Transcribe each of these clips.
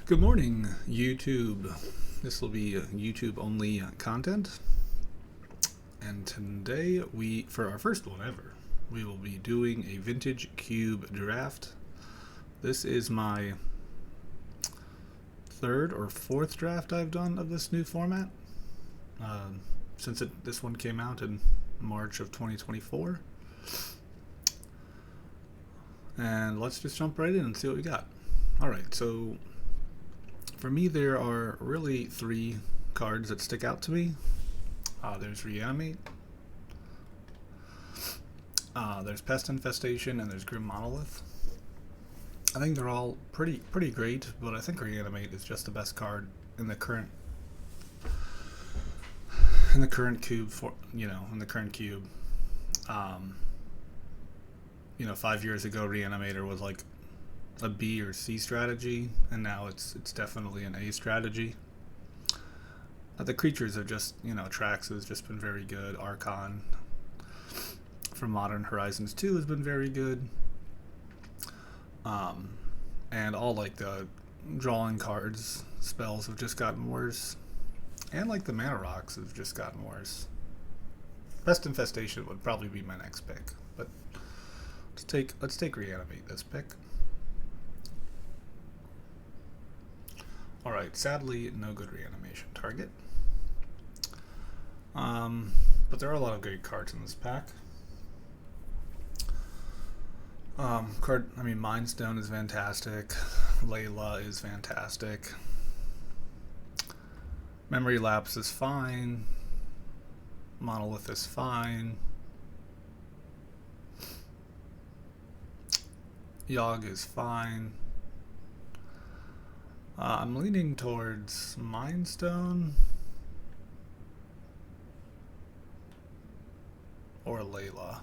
Good morning, YouTube. This will be YouTube only content. And today for our first one ever, we will be doing a vintage cube draft. This is my third or fourth draft I've done of this new format. Since this one came out in March of 2024. And let's just jump right in and see what we got. Alright, so for me, there are really three cards that stick out to me. There's Reanimate, there's Pest Infestation, and there's Grim Monolith. I think they're all pretty great, but I think Reanimate is just the best card in the current cube in the current cube. 5 years ago, Reanimator was like a B or C strategy, and now it's definitely an A strategy. The creatures are just, Trax has just been very good. Archon from Modern Horizons 2 has been very good. And all like the drawing cards, spells have just gotten worse. And like the mana rocks have just gotten worse. Pest Infestation would probably be my next pick, but let's take Reanimate this pick. Alright, sadly, no good reanimation target. But there are a lot of great cards in this pack. Mind Stone is fantastic. Layla is fantastic. Memory Lapse is fine. Monolith is fine. Yogg is fine. I'm leaning towards Mind Stone or Layla.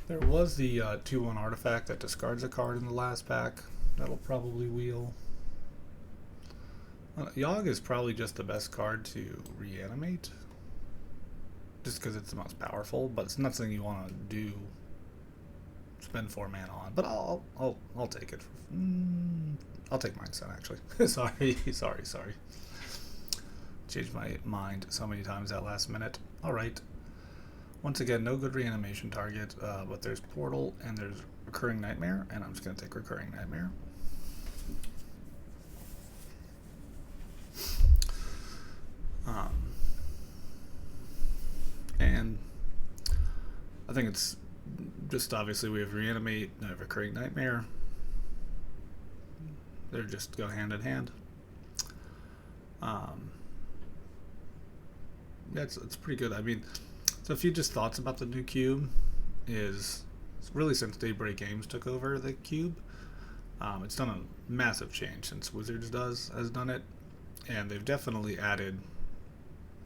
There was the 2/1 artifact that discards a card in the last pack. That'll probably wheel. Yogg is probably just the best card to reanimate, just because it's the most powerful, but it's not something you want to do. Spend 4 mana on, but I'll take it. I'll take Mind Stone actually. sorry. Changed my mind so many times that last minute. All right. Once again, no good reanimation target, but there's Portal and there's Recurring Nightmare, and I'm just gonna take Recurring Nightmare. And I think it's just obviously we have Reanimate, I have Recurring Nightmare. They just go hand in hand. It's pretty good. So a few just thoughts about the new cube is really since Daybreak Games took over the cube, it's done a massive change since Wizards has done it, and they've definitely added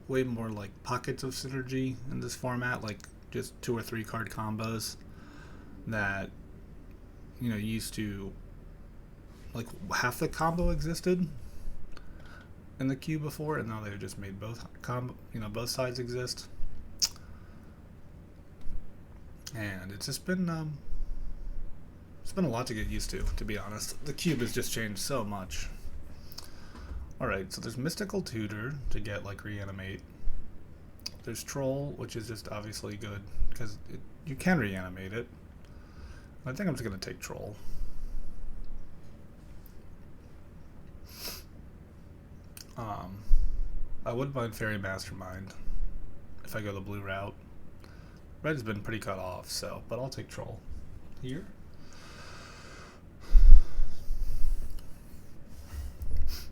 way more like pockets of synergy in this format, like just 2 or 3 card combos that used to, like, half the combo existed in the queue before, and now they've just made both sides exist. And it's just been a lot to get used to be honest. The cube has just changed so much. Alright, so there's Mystical Tutor to get like Reanimate. There's Troll, which is just obviously good because you can reanimate it. I think I'm just going to take Troll. I wouldn't mind Fairy Mastermind if I go the blue route. Red has been pretty cut off, but I'll take Troll here.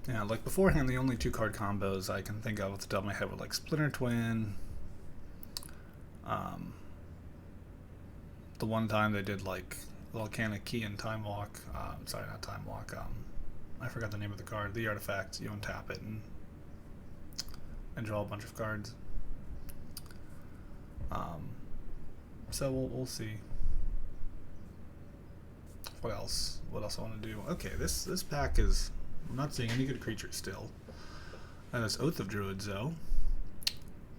Yeah, like beforehand, the only 2 card combos I can think of off the top of my head were like Splinter Twin. The one time they did like Volcanic Key and Time Walk. Sorry, not Time Walk. I forgot the name of the card. The artifact. You untap it and draw a bunch of cards. So we'll see. What else? What else I want to do? Okay, this pack is. I'm not seeing any good creatures still. And this Oath of Druids though.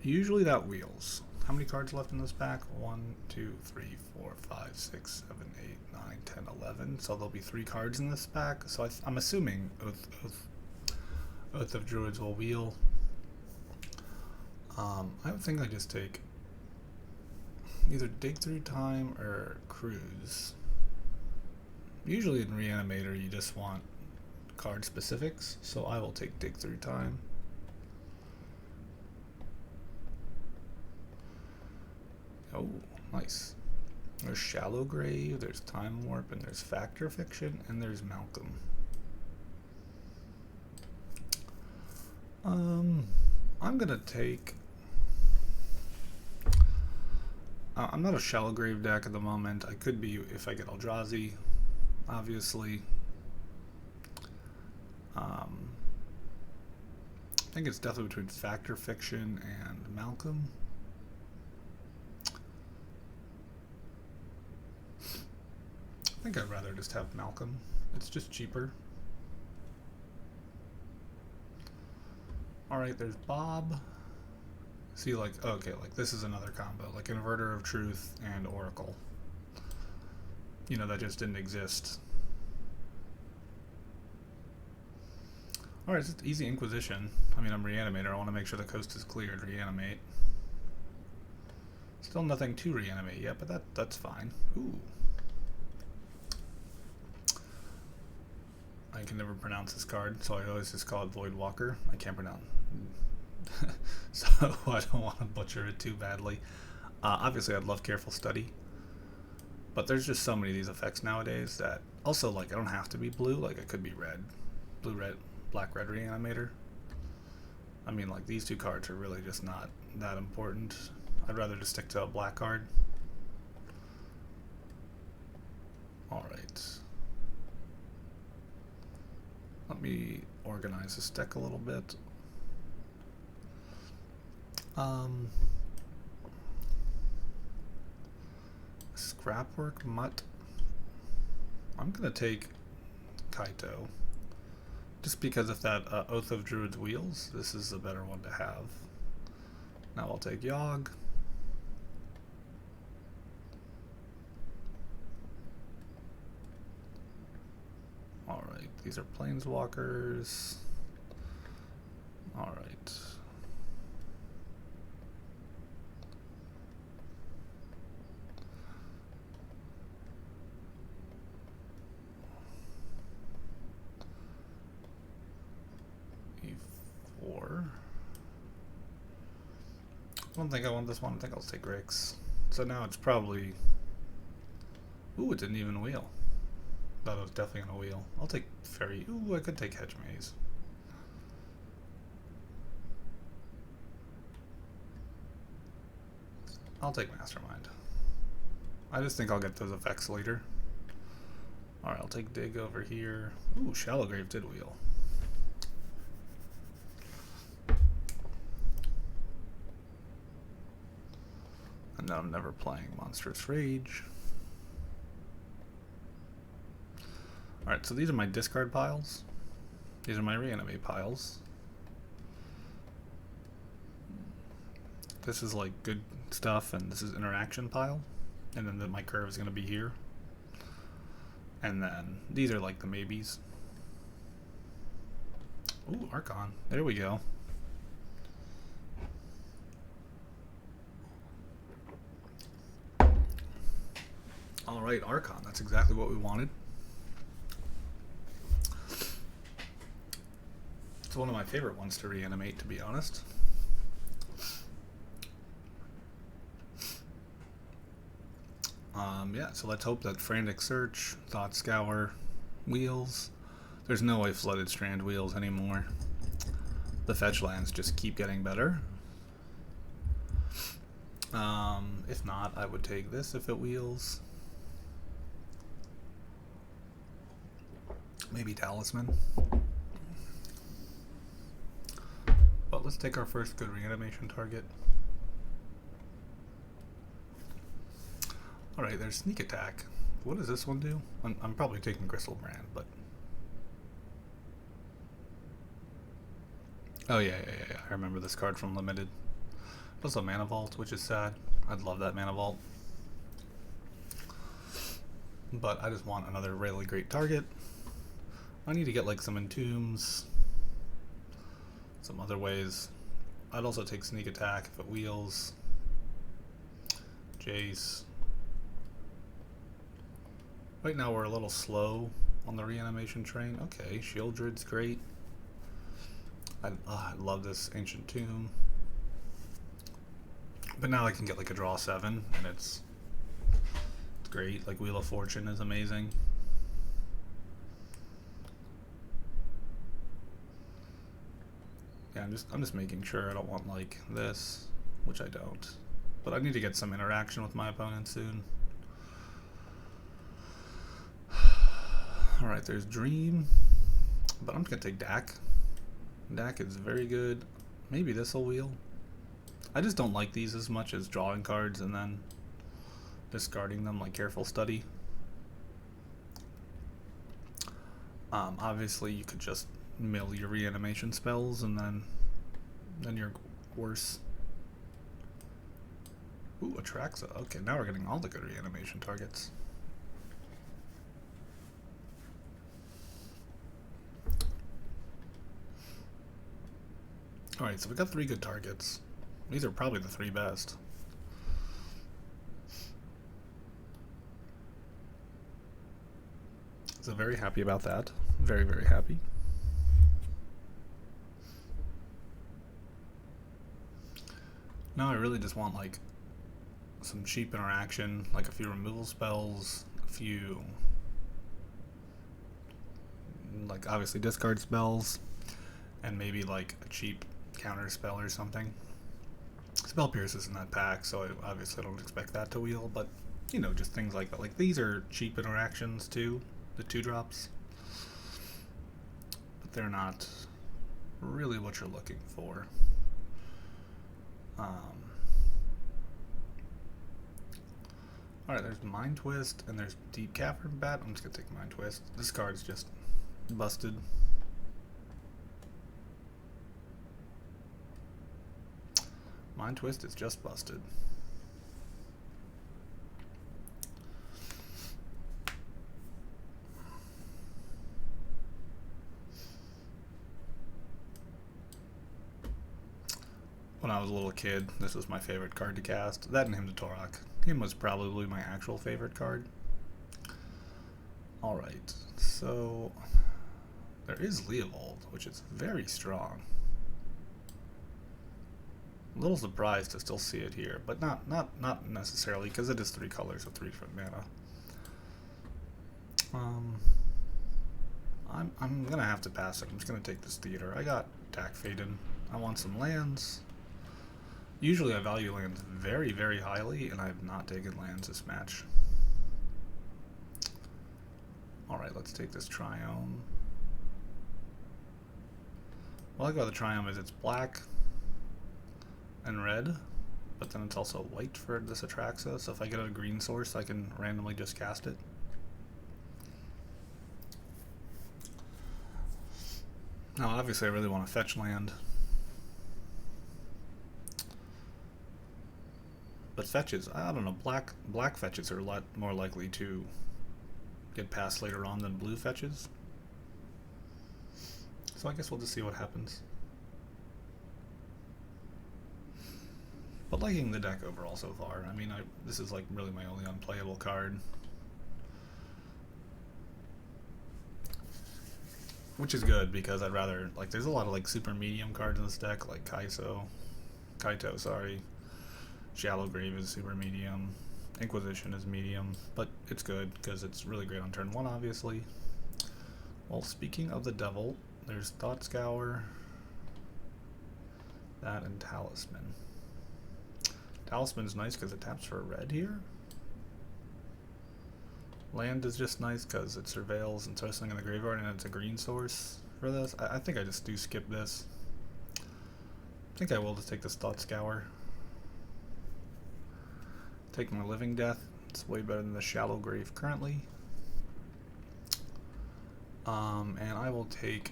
Usually that wheels. how many cards left in this pack? 1, 2, 3, 4, 5, 6, 7, 8, 9, 10, 11. So there'll be 3 cards in this pack. So I'm assuming Oath of Druids will wheel. I would think I just take either Dig Through Time or Cruise. Usually in Reanimator you just want card specifics, so I will take Dig Through Time. Oh, nice. There's Shallow Grave, there's Time Warp, and there's Fact or Fiction, and there's Malcolm. I'm gonna take... I'm not a Shallow Grave deck at the moment. I could be if I get Eldrazi, obviously. I think it's definitely between Fact or Fiction and Malcolm. I think I'd rather just have Malcolm. It's just cheaper. Alright, there's Bob. See, like, okay, like this is another combo, like Inverter of Truth and Oracle. You know, that just didn't exist. Alright, it's just easy Inquisition. I mean, I'm Reanimator. I want to make sure the coast is cleared. Reanimate. Still nothing to reanimate yet, but that's fine. Ooh. I can never pronounce this card, so I always just call it Void Walker. I can't pronounce so I don't want to butcher it too badly. Obviously I'd love Careful Study, but there's just so many of these effects nowadays that also, like, I don't have to be blue, like I could be red. Blue, red, black, red Reanimator. I mean, like, these 2 cards are really just not that important. I'd rather just stick to a black card. Alright. Let me organize this deck a little bit. Scrapwork Mutt. I'm gonna take Kaito. Just because if that Oath of Druids wheels, this is a better one to have. Now I'll take Yogg. Alright, these are Planeswalkers. Alright. E4. I don't think I want this one. I think I'll take Grix. So now it's probably... Ooh, it didn't even wheel. Thought it was definitely gonna wheel. I'll take Fairy. Ooh, I could take Hedge Maze. I'll take Mastermind. I just think I'll get those effects later. Alright, I'll take Dig over here. Ooh, Shallow Grave did wheel. And now I'm never playing Monstrous Rage. Alright, so these are my discard piles. These are my reanimate piles. This is like good stuff, and this is interaction pile. And then my curve is going to be here. And then these are like the maybes. Ooh, Archon. There we go. Alright, Archon. That's exactly what we wanted. It's one of my favorite ones to reanimate, to be honest. Yeah, so let's hope that Frantic Search, Thought Scour, Wheels. There's no way Flooded Strand wheels anymore. The fetch lands just keep getting better. If not, I would take this if it wheels. Maybe Talisman. But let's take our first good reanimation target. Alright, there's Sneak Attack. What does this one do? I'm probably taking Gristlebrand, but... Oh yeah, I remember this card from Limited. Plus a mana vault, which is sad. I'd love that mana vault. But I just want another really great target. I need to get like some entombs, some other ways. I'd also take sneak attack if it wheels. Jace. Right now we're a little slow on the reanimation train. Okay, Shieldred's great. I love this Ancient Tomb. But now I can get like a draw 7 and it's great. Like Wheel of Fortune is amazing. Yeah, I'm just making sure I don't want like this, which I don't. But I need to get some interaction with my opponent soon. Alright, there's Dream. But I'm just gonna take Dak. Dak is very good. Maybe this will wheel. I just don't like these as much as drawing cards and then discarding them like Careful Study. Obviously you could just mill your reanimation spells and then you're worse. Ooh, Atraxa. Okay, now we're getting all the good reanimation targets. Alright, so we got 3 good targets. These are probably the 3 best. So very happy about that. Very, very happy. Now I really just want like some cheap interaction, like a few removal spells, a few like obviously discard spells, and maybe like a cheap counter spell or something. Spell Pierce is in that pack, so I obviously don't expect that to wheel, but you know, just things like that. Like these are cheap interactions too, the 2-drops. But they're not really what you're looking for. Alright, there's Mind Twist and there's Deep Cavern Bat. I'm just gonna take Mind Twist. This card's just busted. Mind Twist is just busted. When I was a little kid, this was my favorite card to cast. That and Hymn to Torok. Him was probably my actual favorite card. Alright, so there is Leovold, which is very strong. A little surprised to still see it here, but not necessarily, because it is 3 colors with 3 different mana. I'm gonna have to pass it. I'm just gonna take this Theater. I got Tack Faden. I want some lands. Usually I value lands very, very highly, and I have not taken lands this match. Alright, let's take this Triome. What I like about the Triome is it's black and red, but then it's also white for this Atraxa, so if I get a green source, I can randomly just cast it. Now, obviously I really want to fetch land. But fetches, I don't know, black fetches are a lot more likely to get passed later on than blue fetches. So I guess we'll just see what happens. But liking the deck overall so far. I mean, this is like really my only unplayable card. Which is good, because I'd rather, like, there's a lot of like super medium cards in this deck, like Kaito, sorry. Shallow Grave is super medium. Inquisition is medium, but it's good because it's really great on turn 1, obviously. Well, speaking of the devil, there's Thought Scour, that, and Talisman. Talisman's nice because it taps for a red here. Land is just nice because it surveils and throws something in the graveyard, and it's a green source for this. I think I just do skip this. I think I will just take this Thought Scour. Take my Living Death. It's way better than the Shallow Grave currently. And I will take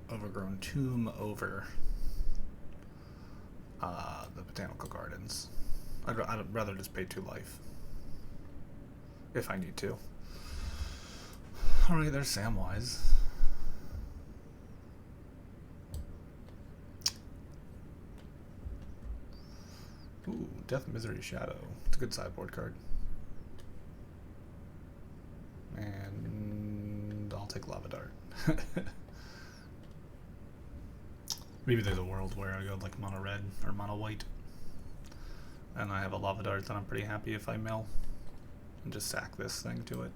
Overgrown Tomb over The Botanical Gardens. I'd rather just pay 2 life. If I need to. Alright, there's Samwise. Ooh, Death, Misery, Shadow. It's a good sideboard card. And I'll take Lava Dart. Maybe there's a world where I go like mono red or mono white. And I have a Lava Dart that I'm pretty happy if I mill. And just sack this thing to it.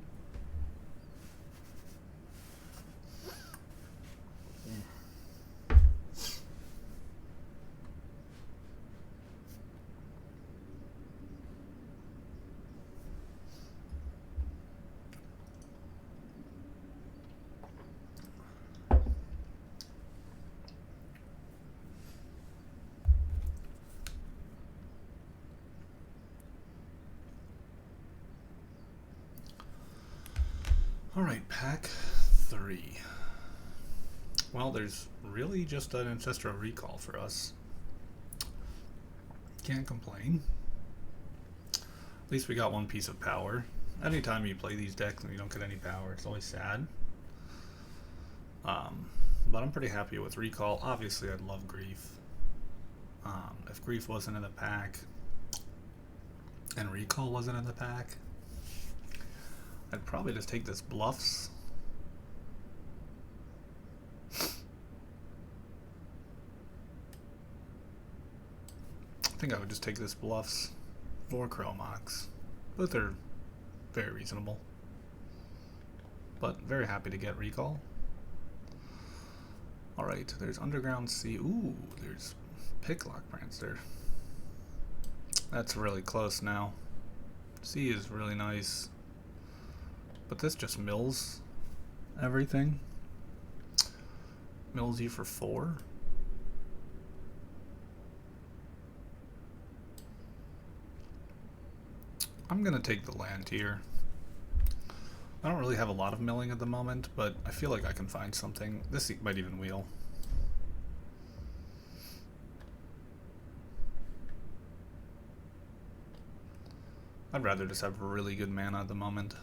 Alright, pack 3. Well, there's really just an Ancestral Recall for us. Can't complain. At least we got 1 piece of power. Anytime you play these decks and you don't get any power, it's always sad. But I'm pretty happy with Recall. Obviously, I'd love Grief. If Grief wasn't in the pack, and Recall wasn't in the pack, I'd probably just take this Bluffs. I think I would just take this Bluffs or Chromox. Both are very reasonable. But very happy to get Recall. Alright, there's Underground Sea. Ooh, there's Picklock Prancer. That's really close now. Sea is really nice. But this just mills everything. Mills you for 4. I'm gonna take the land here. I don't really have a lot of milling at the moment, but I feel like I can find something. This might even wheel. I'd rather just have really good mana at the moment.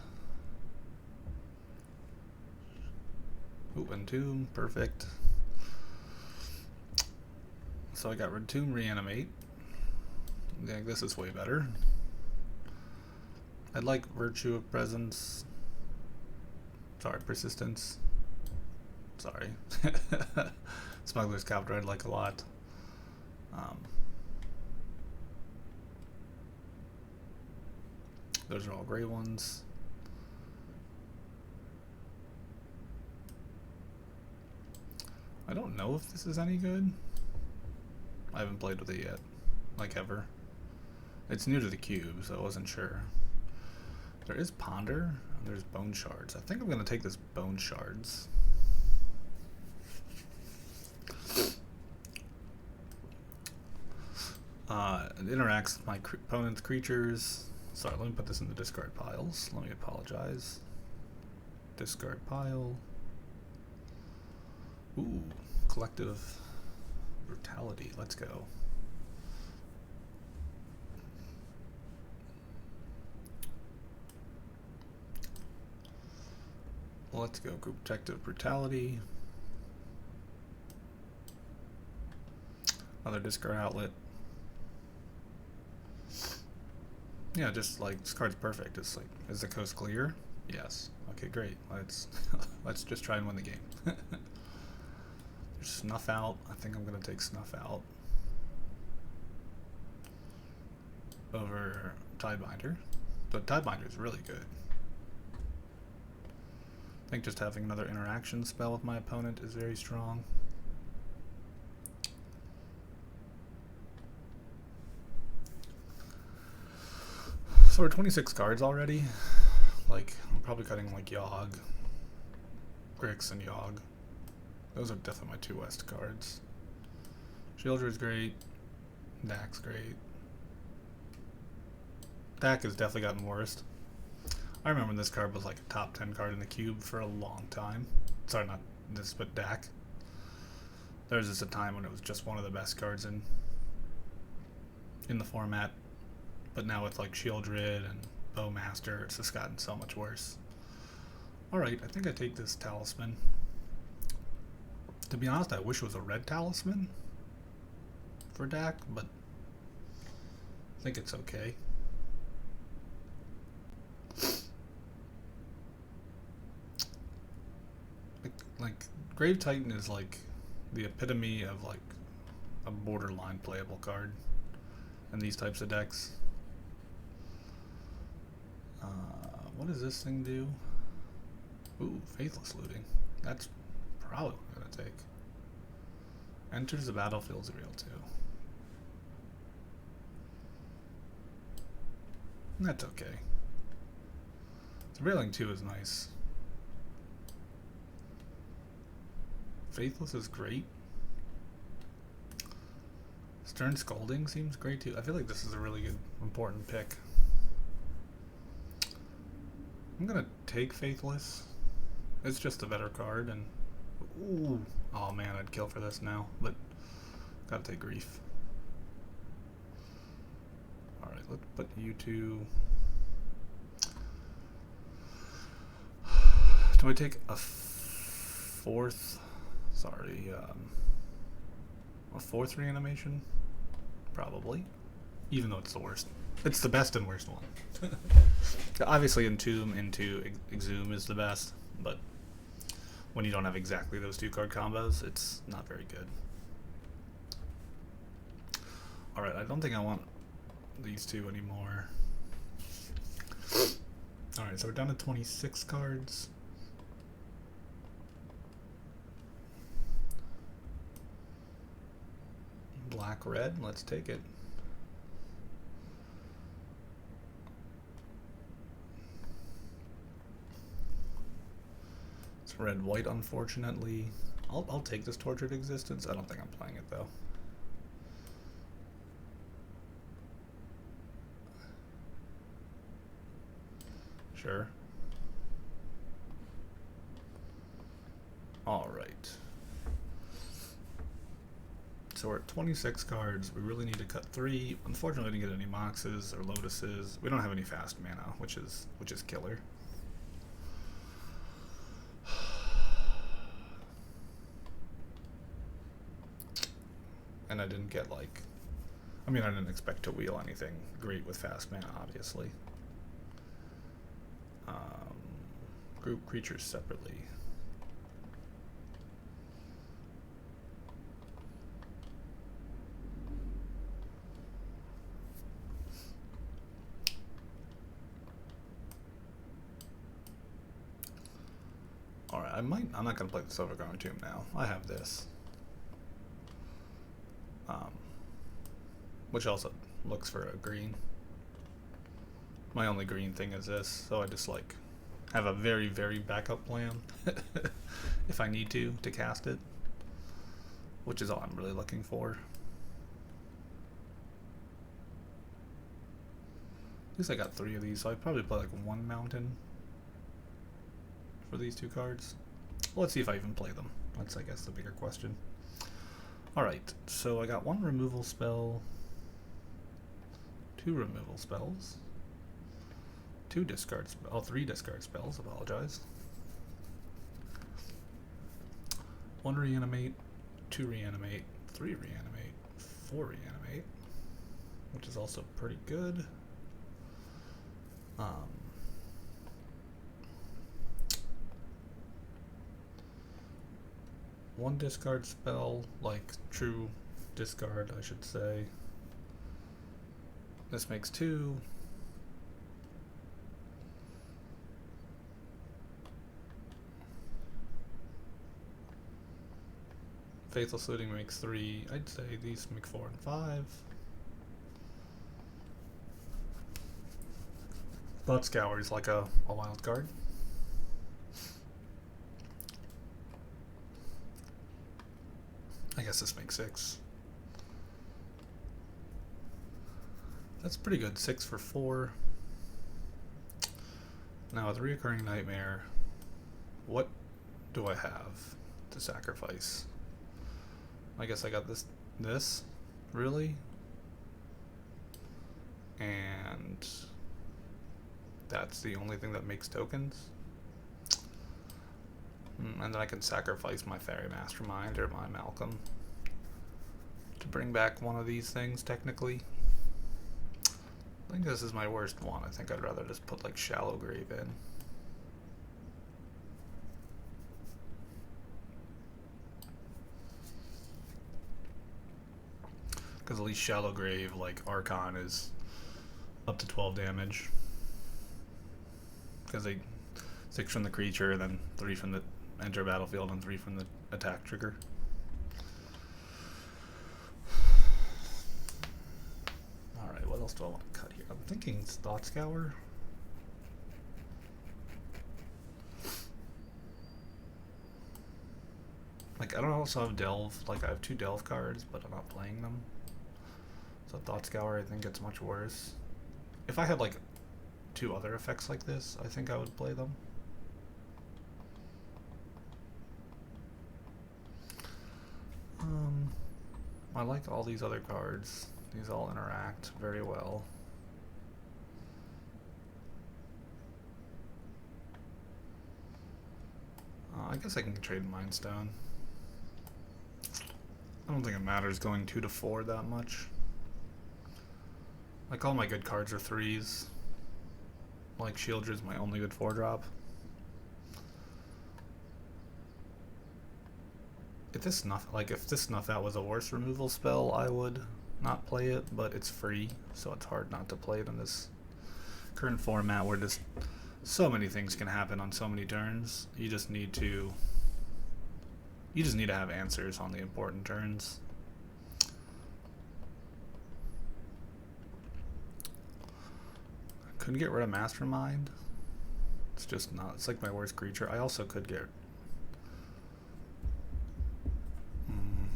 Ooh, Entomb, perfect. So I got Entomb, Reanimate. I think this is way better. I'd like Virtue of Presence. Sorry, Persistence. Sorry. Smuggler's Captor I'd like a lot. Those are all gray ones. I don't know if this is any good. I haven't played with it yet, like ever. It's new to the cube, so I wasn't sure. There is Ponder, and there's Bone Shards. I think I'm going to take this Bone Shards. It interacts with my opponent's creatures. Sorry, let me put this in the discard piles. Let me apologize. Discard pile. Ooh, Collective Brutality. Let's go. Let's go. Collective Brutality. Another discard outlet. Yeah, just like this card's perfect. It's like, is the coast clear? Yes. Okay, great. Let's just try and win the game. There's Snuff Out. I think I'm gonna take Snuff Out over Tidebinder. But Tidebinder is really good. I think just having another interaction spell with my opponent is very strong. So we're 26 cards already. Like, I'm probably cutting like Yogg, Grix, and Yogg. Those are definitely my 2 West cards. Shieldra is great. Dak's great. Dak has definitely gotten worse. I remember when this card was like a top 10 card in the cube for a long time. Sorry, not this, but Dak. There was just a time when it was just one of the best cards in in the format, but now with like Shieldred and Bowmaster, it's just gotten so much worse. Alright, I think I take this Talisman. To be honest, I wish it was a red Talisman for Dak, but I think it's okay. Like Grave Titan is like the epitome of like a borderline playable card in these types of decks. What does this thing do? Ooh, Faithless Looting. That's probably what I'm gonna take. Enters the battlefield's real too. That's okay. Surveilling 2 is nice. Faithless is great. Stern Scolding seems great too. I feel like this is a really good, important pick. I'm gonna take Faithless. It's just a better card, and ooh, oh man, I'd kill for this now, but gotta take Grief. All right, let's put you two. Do I take a fourth? Sorry, a fourth reanimation? Probably. Even though it's the worst. It's the best and worst one. Obviously, Entomb into Exhume is the best, but when you don't have exactly those two card combos, it's not very good. Alright, I don't think I want these two anymore. Alright, so we're down to 26 cards. Black, red, let's take it. It's red, white, unfortunately. I'll take this Tortured Existence. I don't think I'm playing it though. Sure. Alright. So we're at 26 cards. We really need to cut 3. Unfortunately, we didn't get any Moxes or Lotuses. We don't have any fast mana, which is killer. And I didn't get like, I mean, I didn't expect to wheel anything great with fast mana, obviously. Group creatures separately. Alright, I'm not gonna play the Silverground Tomb now. I have this. Which also looks for a green. My only green thing is this, so I just like have a very, very backup plan if I need to cast it, which is all I'm really looking for. At least I got 3 of these, so I'd probably play like 1 mountain for these 2 cards. Well, let's see if I even play them. That's, I guess, the bigger question. Alright, so I got 1 removal spell, 2 removal spells, 2 discard spells, oh, 3 discard spells, apologize. 1 reanimate, 2 reanimate, 3 reanimate, 4 reanimate, which is also pretty good. One discard spell, like true discard, I should say. This makes 2. Faithless Looting makes 3. I'd say these make 4 and 5. Thought Scour is like a wild card. I guess this makes 6. That's pretty good. 6 for 4. Now with Reoccurring Nightmare, what do I have to sacrifice? I guess I got this? Really? and that's the only thing that makes tokens. And then I can sacrifice my Fairy Mastermind or my Malcolm to bring back one of these things, technically. I think this is my worst one. I think I'd rather just put like Shallow Grave in. Because at least Shallow Grave, like Archon, is up to 12 damage. Because they 6 from the creature, then 3 from the enter battlefield, and 3 from the attack trigger. Alright, what else do I want to cut here? I'm thinking Thought Scour. Like, I don't also have Delve. Like, I have 2 Delve cards, but I'm not playing them. So Thought Scour, I think, gets much worse. If I had, like, 2 other effects like this, I think I would play them. I like all these other cards. These all interact very well. I guess I can trade Mind Stone. I don't think it matters going 2 to 4 that much. Like, all my good cards are 3s. Like, Shieldred is my only good 4-drop. If this Snuff Out was a worse removal spell, I would not play it, but it's free, so it's hard not to play it in this current format where just so many things can happen on so many turns. You just need to have answers on the important turns. I couldn't get rid of Mastermind. It's just not. It's like my worst creature. I also could get.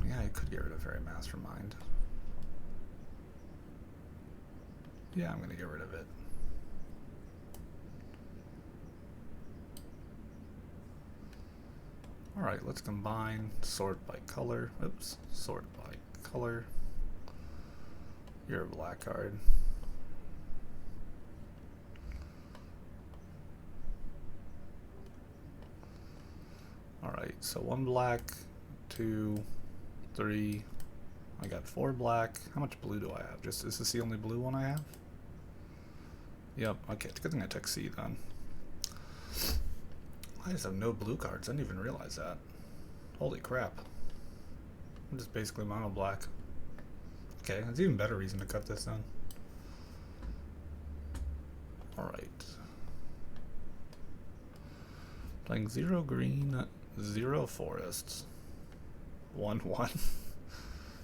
Yeah, I could get rid of Fairy Mastermind. Yeah, I'm gonna get rid of it. Alright, let's combine sort by color. Oops, sort by color. You're a black card. Alright, so 1 black, 2, 3. I got 4 black. How much blue do I have? Is this the only blue one I have? Yep, okay, it's a good thing I took C then. I just have no blue cards. I didn't even realize that. Holy crap. I'm just basically mono black. Okay, that's even better reason to cut this then. Alright. Playing 0 green, 0 forests. 1/1.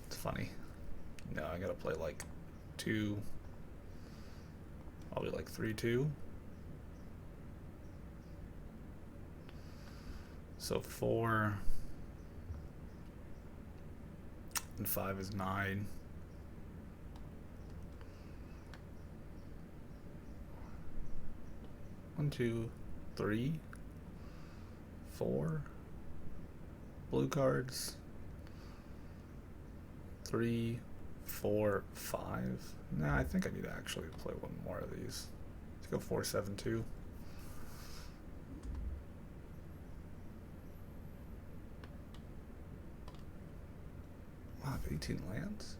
It's funny. No, I gotta play like 2. Probably like 3/2. So 4 and 5 is 9. One, 2, 3, 4 blue cards. 3, 4, 5. Nah, I think I need to actually play one more of these. Let's go 4, 7, 2. Wow, I have 18 lands?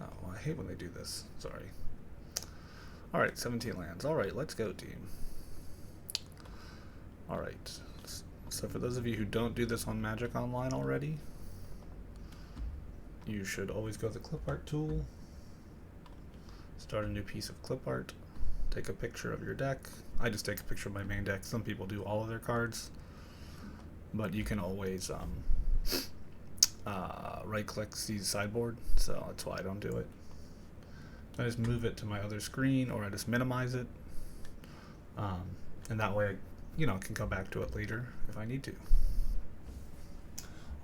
Oh, I hate when they do this. Sorry. Alright, 17 lands. Alright, let's go, team. Alright. So for those of you who don't do this on Magic Online already, you should always go to the clip art tool, start a new piece of clip art, take a picture of your deck. I just take a picture of my main deck. Some people do all of their cards, but you can always right click see sideboard, so that's why I don't do it. I just move it to my other screen, or I just minimize it, and that way I can come back to it later if I need to.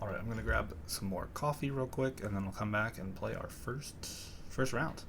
Alright, I'm gonna grab some more coffee real quick, and then we'll come back and play our first round.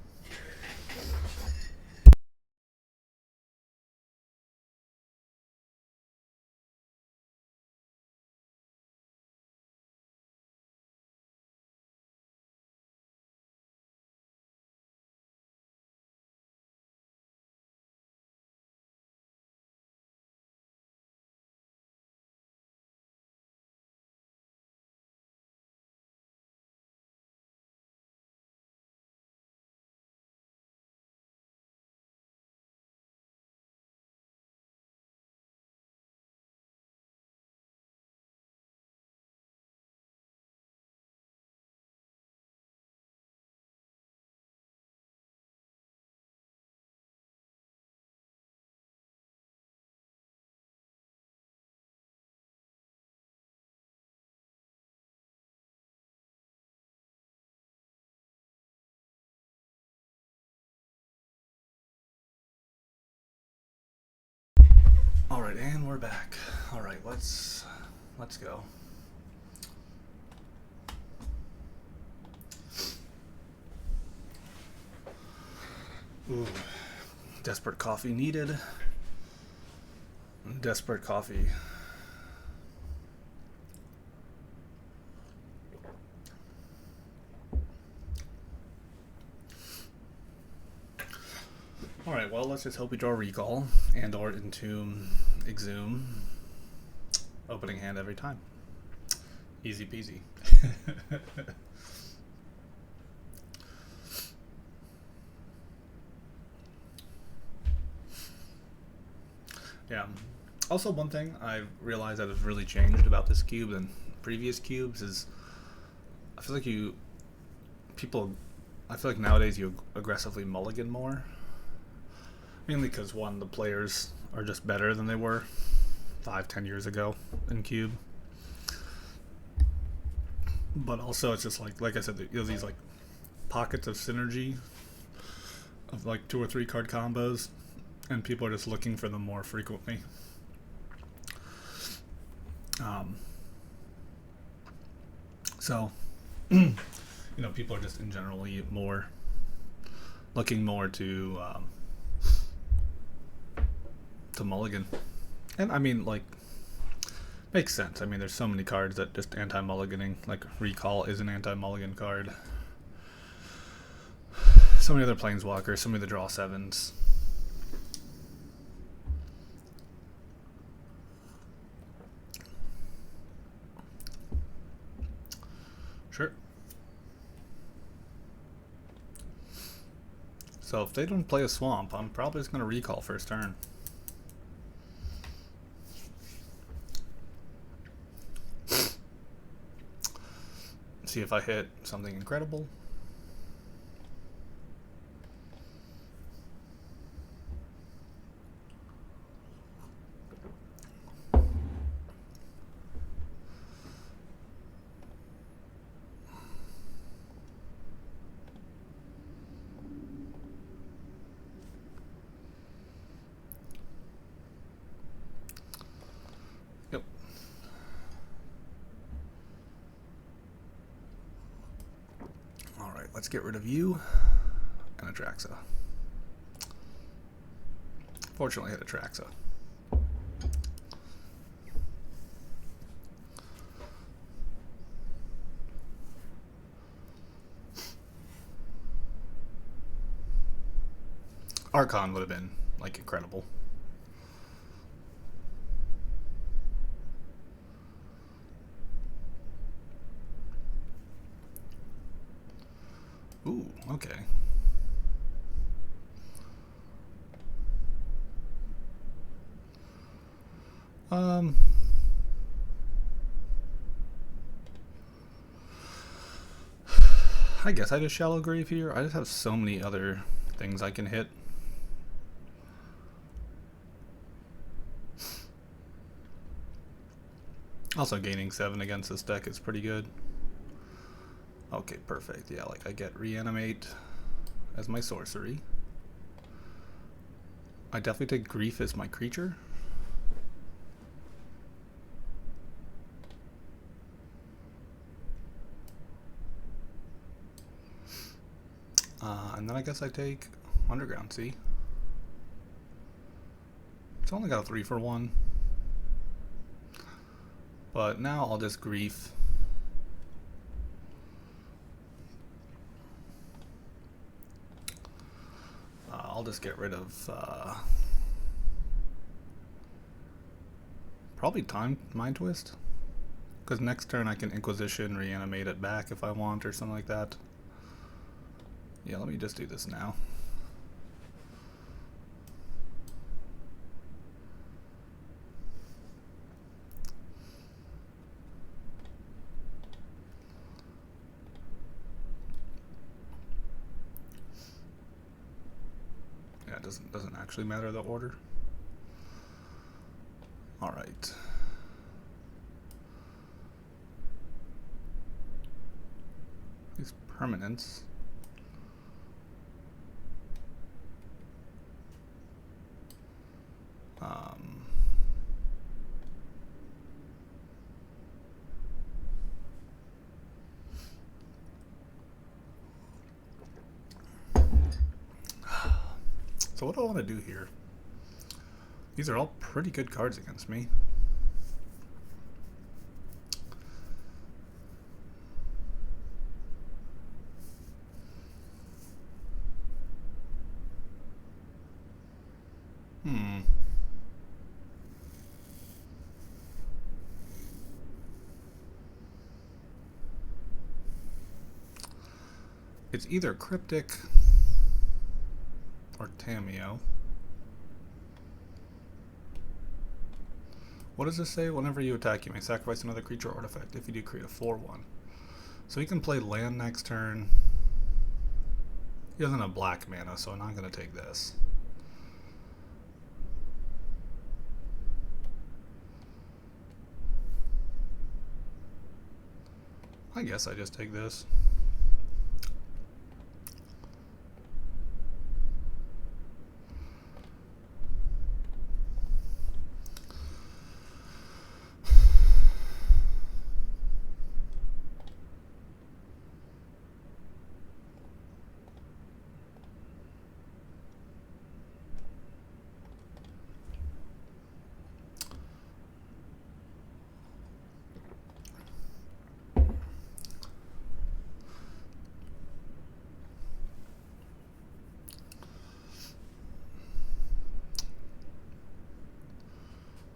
All right, and we're back. All right, let's go. Ooh, desperate coffee needed. Desperate coffee. Alright, well, let's just hope we draw Recall and or Entomb, Exhume. Opening hand every time. Easy peasy. Yeah. Also, one thing I realized that has really changed about this cube than previous cubes is I feel like nowadays you aggressively mulligan more. Mainly because, one, the players are just better than they were 5-10 years ago in Cube. But also, it's just like I said, these like pockets of synergy of like 2 or 3 card combos, and people are just looking for them more frequently. So, people are just in generally looking more to mulligan. And I mean, like, makes sense. I mean, there's so many cards that just anti-mulliganing, like Recall is an anti-mulligan card. So many other Planeswalkers, so many of the draw 7s. Sure. So if they don't play a Swamp, I'm probably just going to Recall first turn. See if I hit something incredible. Yep. Alright, let's get rid of you and Atraxa. Fortunately, I hit Atraxa. Archon would have been, like, incredible. Ooh, okay. I guess I just Shallow Grave here. I just have so many other things I can hit. Also, gaining 7 against this deck is pretty good. Okay, perfect. Yeah, like I get Reanimate as my sorcery. I definitely take Grief as my creature. And then I guess I take Underground Sea. It's only got a 3-for-1. But now I'll just Grief. I'll just get rid of probably Mind Twist. Because next turn I can Inquisition, Reanimate it back if I want or something like that. Yeah, let me just do this now. Yeah, it doesn't actually matter the order. All right. These permanents. So what do I want to do here? These are all pretty good cards against me. It's either Cryptic or Tamiyo. What does this say? Whenever you attack, you may sacrifice another creature or artifact. If you do, create a 4/1. So he can play land next turn. He doesn't have black mana, so I'm not going to take this. I guess I just take this.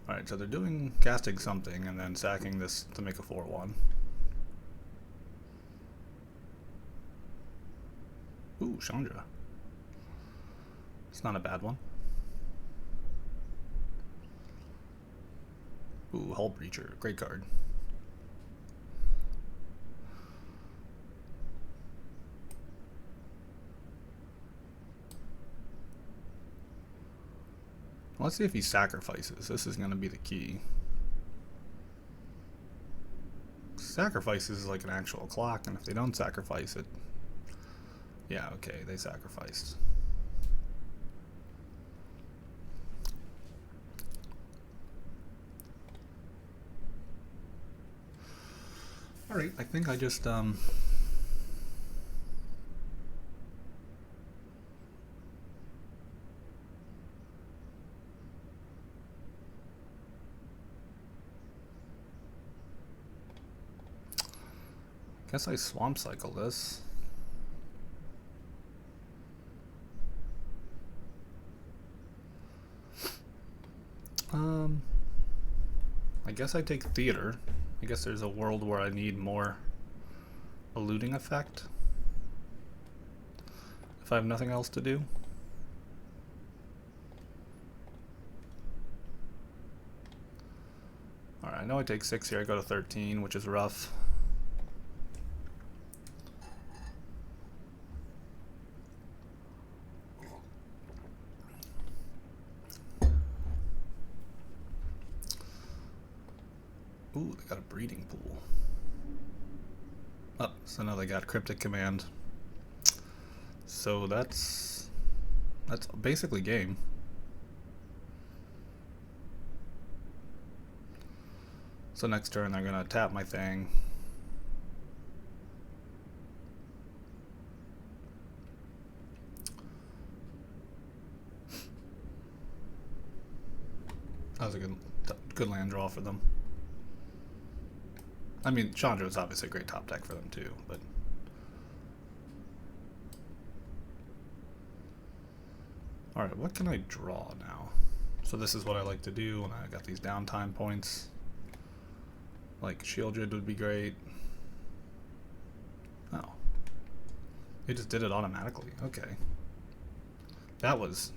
Alright, so they're doing casting something and then sacking this to make a 4/1. Ooh, Chandra. It's not a bad one. Ooh, Hull Breacher. Great card. Let's see if he sacrifices. This is going to be the key. Sacrifices is like an actual clock, and if they don't sacrifice it... Yeah, okay, they sacrificed. Alright, I think I just, guess I swamp cycle this. I guess I take theater. I guess there's a world where I need more eluding effect. If I have nothing else to do. Alright, I know I take 6 here. I go to 13, which is rough. Ooh, they got a breeding pool. Oh, so now they got Cryptic Command. So that's basically game. So next turn they're gonna tap my thing. That was a good land draw for them. I mean, Chandra is obviously a great top deck for them too, but... Alright, what can I draw now? So this is what I like to do when I got these downtime points. Like, Shieldred would be great. Oh. It just did it automatically. Okay. That was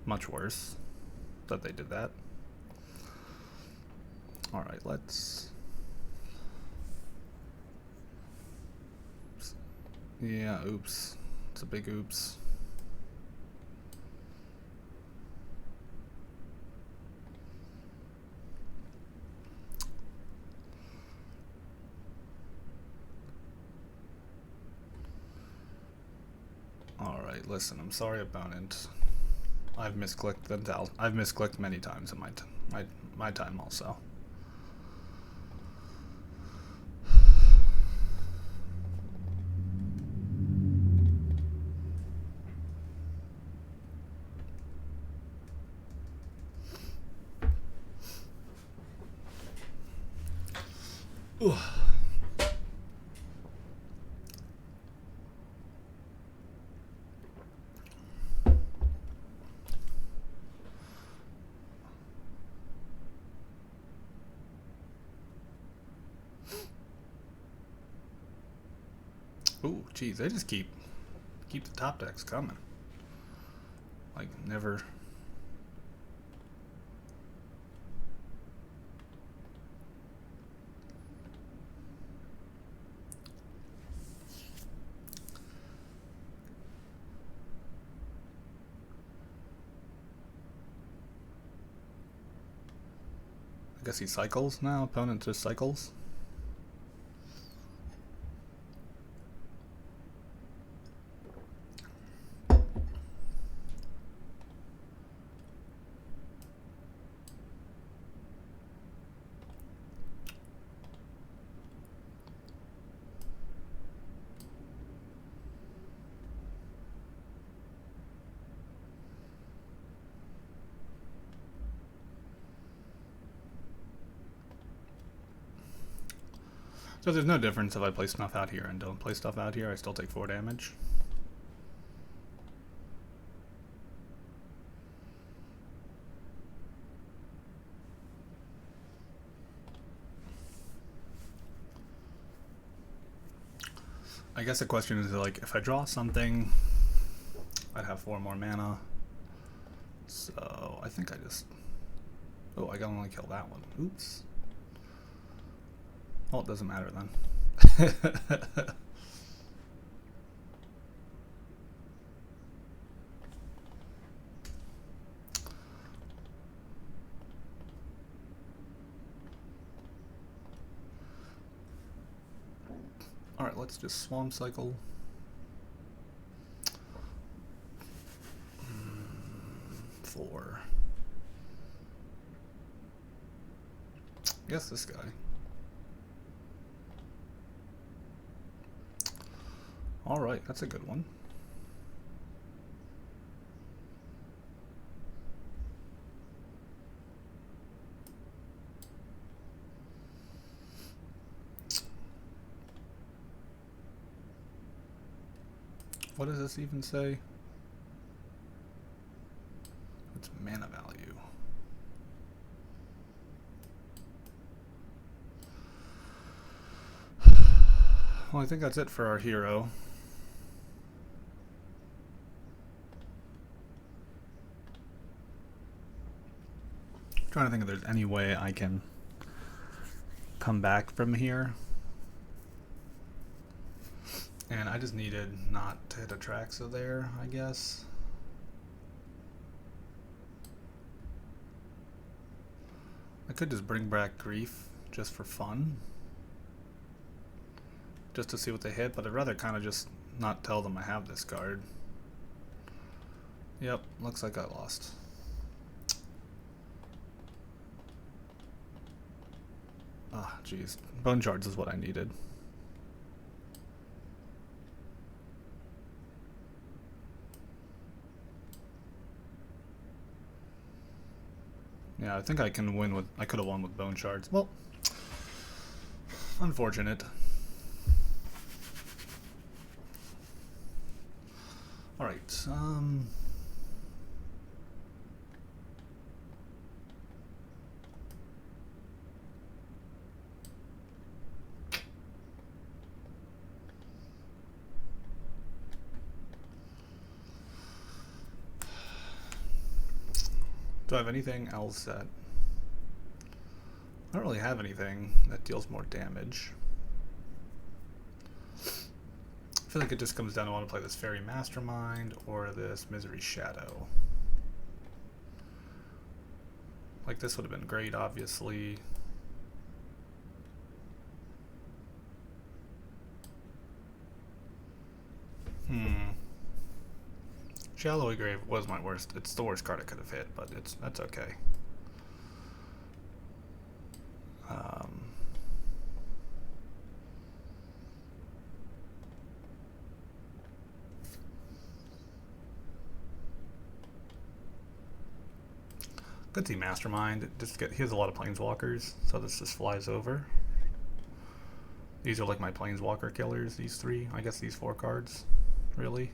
much worse that they did that. Alright, let's... Yeah, oops. It's a big oops. Alright, listen, I'm sorry about it. I've misclicked I've misclicked many times in my time also. Ooh. Ooh, geez, they just keep the top decks coming. Like never. I guess he cycles now. Opponent just cycles. So there's no difference if I play stuff out here and don't play stuff out here. I still take 4 damage. I guess the question is, like, if I draw something, I'd have 4 more mana. So I think I just... Oh, I can only kill that one. Oops. Well, it doesn't matter then. Alright, let's just Swamp Cycle. Four. Guess this guy. Alright, that's a good one. What does this even say? It's mana value. Well, I think that's it for our hero. I'm trying to think if there's any way I can come back from here. And I just needed not to hit a Traxa there, I guess. I could just bring back Grief just for fun. Just to see what they hit, but I'd rather kind of just not tell them I have this card. Yep, looks like I lost. Ah, jeez. Bone Shards is what I needed. Yeah, I think I can win with... I could have won with Bone Shards. Well, unfortunate. Alright, do I have anything else that... I don't really have anything that deals more damage. I feel like it just comes down to want to play this Fairy Mastermind or this Misery Shadow. Like, this would have been great, obviously. Shallowy Grave was my worst. It's the worst card I could have hit, but that's okay. Good team Mastermind. He has a lot of planeswalkers, so this just flies over. These are like my Planeswalker killers, these three. I guess these 4 cards. Really?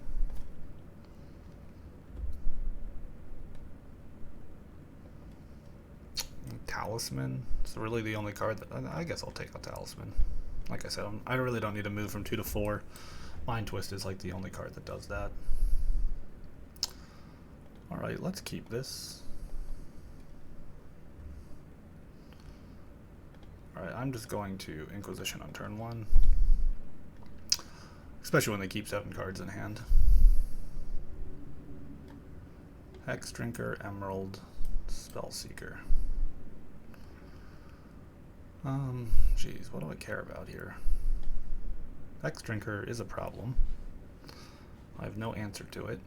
Talisman. It's really the only card that... I guess I'll take a Talisman. Like I said, I really don't need to move from 2 to 4. Mind Twist is like the only card that does that. Alright, let's keep this. Alright, I'm just going to Inquisition on turn 1. Especially when they keep 7 cards in hand. Hex Drinker, Emerald, Spellseeker. Geez, what do I care about here? Hex Drinker is a problem. I have no answer to it.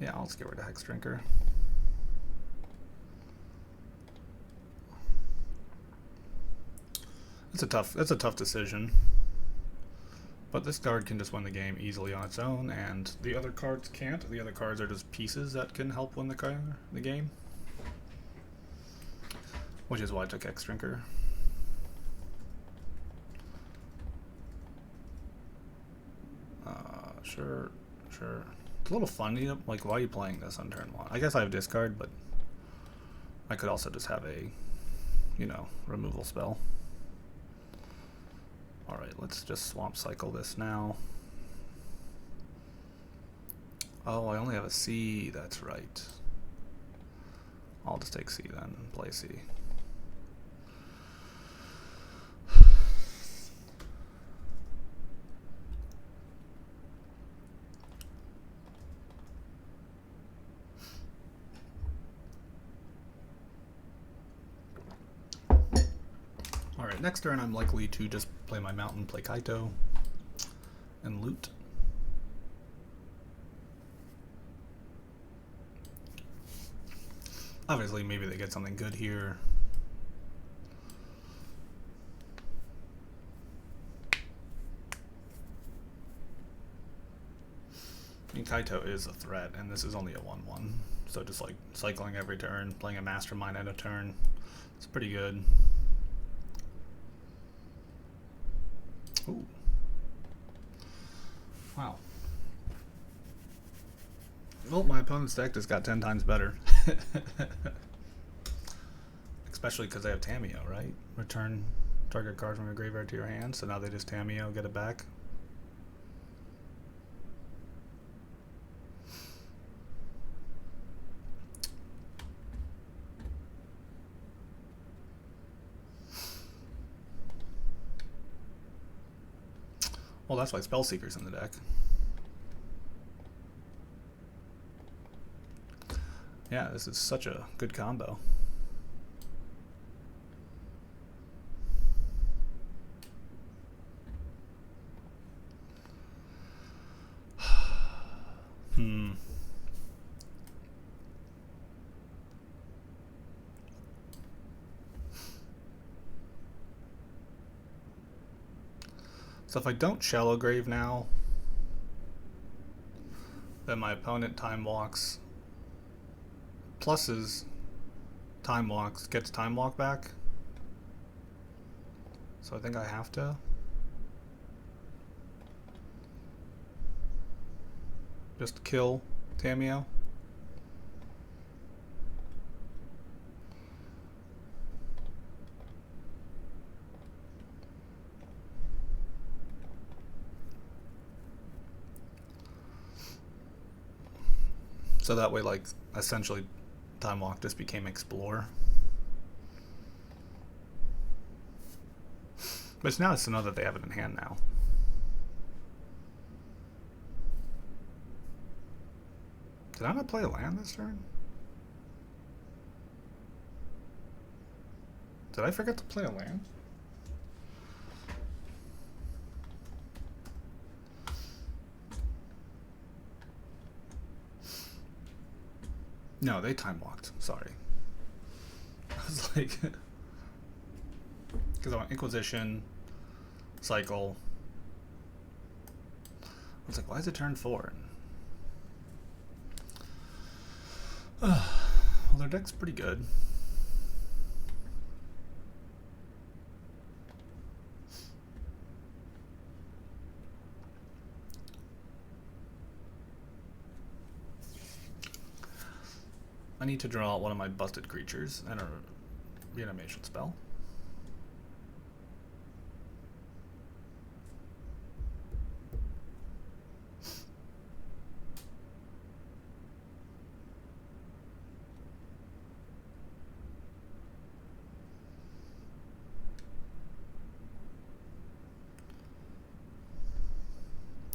Yeah, I'll just get rid of Hex Drinker. It's a tough decision. But this card can just win the game easily on its own, and the other cards can't. The other cards are just pieces that can help win the game. Which is why I took Hex Drinker. Sure. It's a little funny, like, why are you playing this on turn 1? I guess I have discard, but I could also just have a, you know, removal spell. Alright, let's just Swamp Cycle this now. Oh, I only have a C, that's right. I'll just take C then, and play C. Alright, next turn I'm likely to just play my mountain, play Kaito, and loot. Obviously, maybe they get something good here. I mean, Kaito is a threat, and this is only a 1/1. So just like cycling every turn, playing a Mastermind at a turn, it's pretty good. Ooh. Wow. Well, my opponent's deck just got 10 times better. Especially because they have Tamiyo, right? Return target card from your graveyard to your hand, so now they just Tamiyo, get it back. Well, that's why Spellseeker's in the deck. Yeah, this is such a good combo. So if I don't Shallow Grave now, then my opponent Time Walks, pluses Time Walks, gets Time Walk back. So I think I have to. Just kill Tamiyo. So that way, like, essentially, Time Walk just became Explore. But it's nice to know that they have it in hand now. Did I not play a land this turn? Did I forget to play a land? No, they time walked. Sorry. I was like... Because I want Inquisition, Cycle. I was like, why is it turn 4? Well, their deck's pretty good. I need to draw one of my busted creatures and a reanimation spell.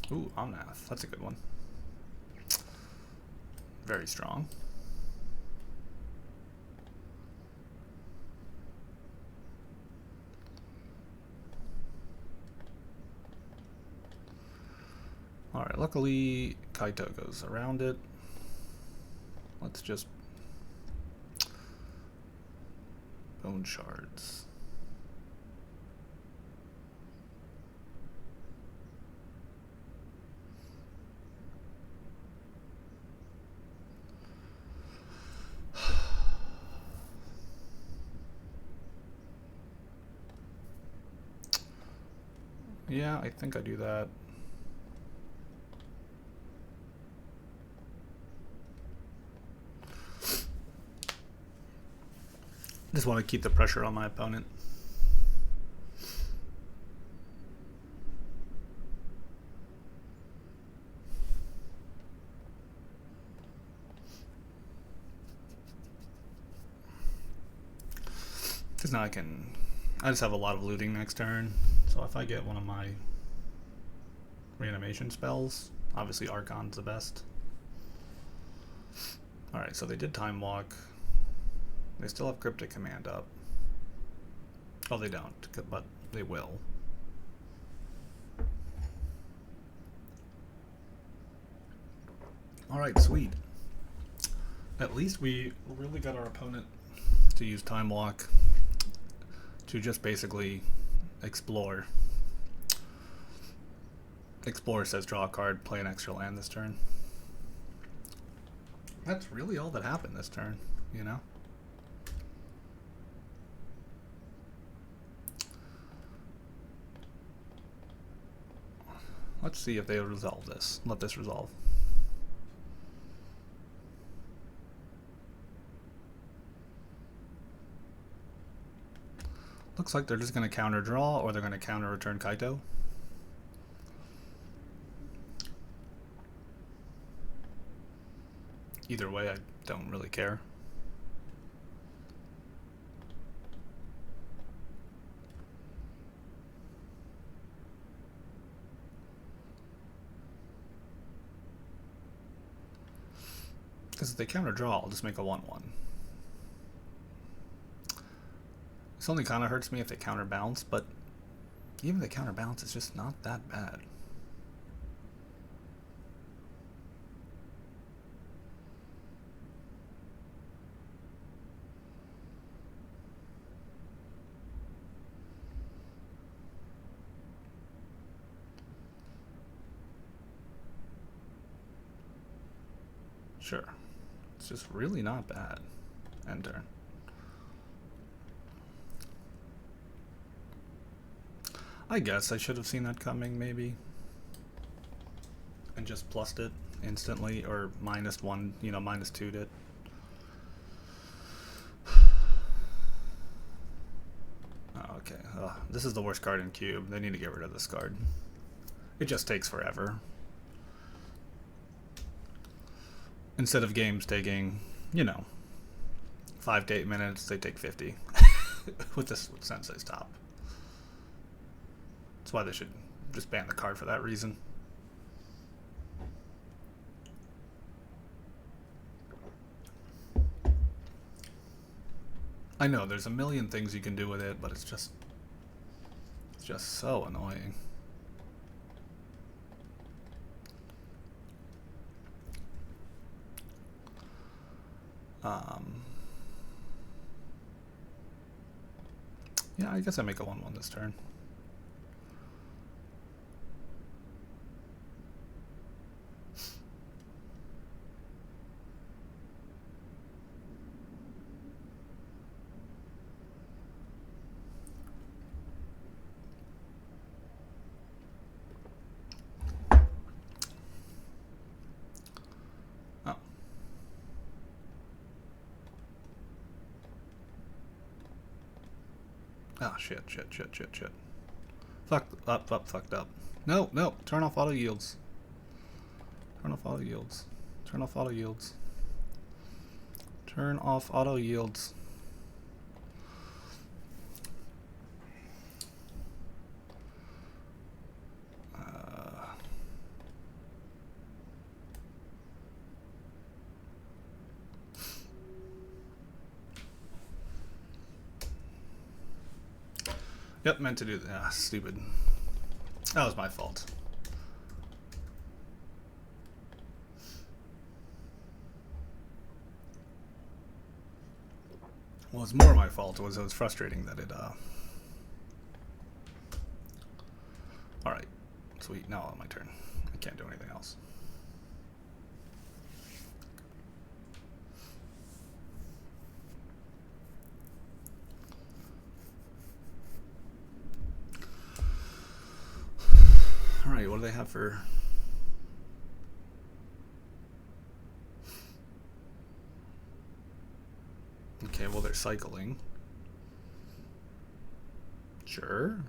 Ooh, Omnath. That's a good one. Very strong. Alright, luckily Kaito goes around it. Let's just bone shards. Yeah, I think I do that. Just want to keep the pressure on my opponent. Because now I just have a lot of looting next turn. So if I get one of my reanimation spells, obviously Archon's the best. Alright, so they did Time Walk. They still have Cryptic Command up. Oh, they don't, but they will. Alright, sweet. At least we really got our opponent to use Time Walk to just basically explore. Explore says draw a card, play an extra land this turn. That's really all that happened this turn, you know? Let's see if they resolve this. Let this resolve. Looks like they're just going to counter draw, or they're going to counter return Kaito. Either way, I don't really care. Because if they counter draw, I'll just make a 1/1. This only kind of hurts me if they counter bounce, but even if they counter bounce, it's just not that bad. Sure. It's just really not bad. End turn. I guess I should have seen that coming, maybe. And just plussed it instantly, or -1, you know, -2'd it. Oh, okay. This is the worst card in Cube. They need to get rid of this card. It just takes forever. Instead of games taking, you know, 5 to 8 minutes, they take 50 with this Sensei's top. That's why they should just ban the card for that reason. I know there's a million things you can do with it, but it's just so annoying. Yeah, I guess I make a 1/1 this turn. Oh. Oh, shit. Fucked up. No. Turn off auto yields. Turn off auto yields. Turn off auto yields. Turn off auto yields. Yep, meant to do that. Ah, stupid. That was my fault. Well, it's more my fault. It was frustrating that it, Alright. Sweet. Now on my turn. I can't do anything else. Alright, what do they have for... Okay, well, they're cycling. Sure.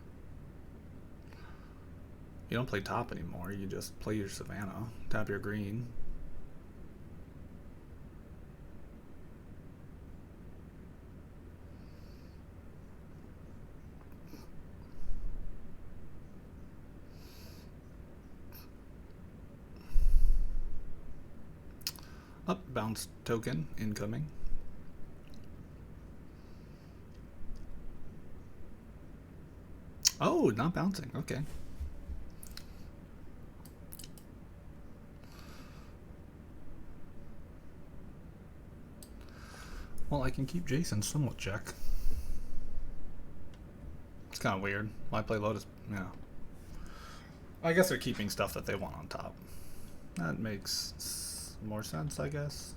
You don't play top anymore. You just play your Savannah. Tap your green. Up, bounce token incoming. Oh, not bouncing. Okay. Well, I can keep Jason somewhat check. It's kind of weird. Why play Lotus? Yeah. I guess they're keeping stuff that they want on top. That makes more sense, I guess.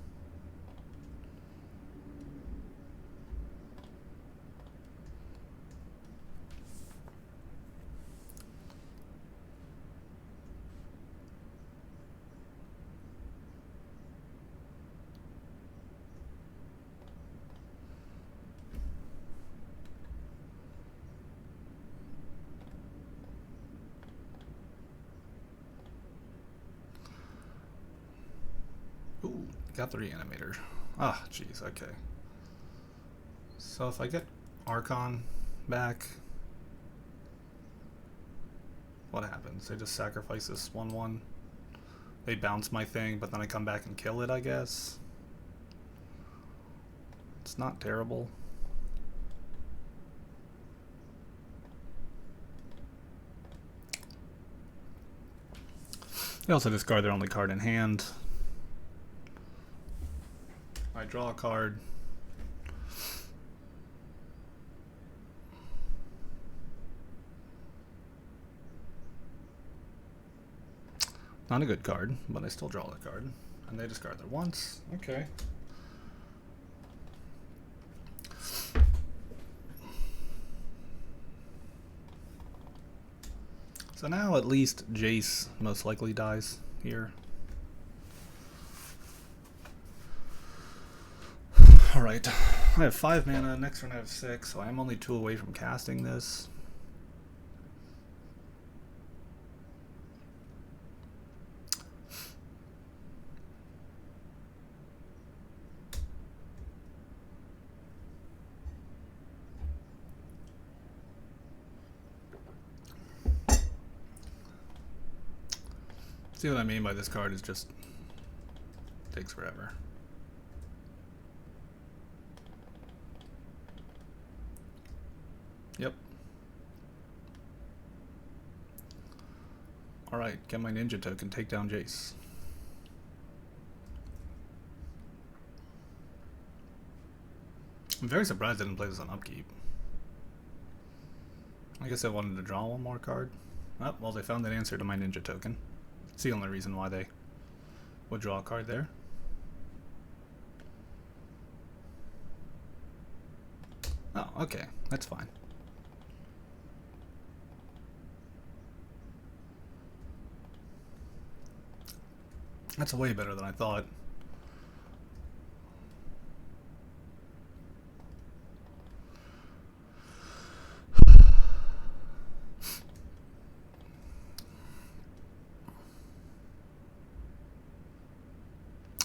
Ooh, got the reanimator. Ah, jeez, okay. So if I get Archon back, what happens? They just sacrifice this 1/1. They bounce my thing, but then I come back and kill it, I guess. It's not terrible. They also discard their only card in hand. I draw a card. Not a good card, but I still draw the card. And they discard their once. Okay. So now at least Jace most likely dies here. Alright, I have 5 mana, next turn I have 6, so I'm only 2 away from casting this. See what I mean by this card is just takes forever. Yep. Alright, get my ninja token, take down Jace. I'm very surprised I didn't play this on upkeep. I guess I wanted to draw one more card. Oh, well, they found an answer to my ninja token. It's the only reason why they would draw a card there. Oh, okay. That's fine. That's way better than I thought.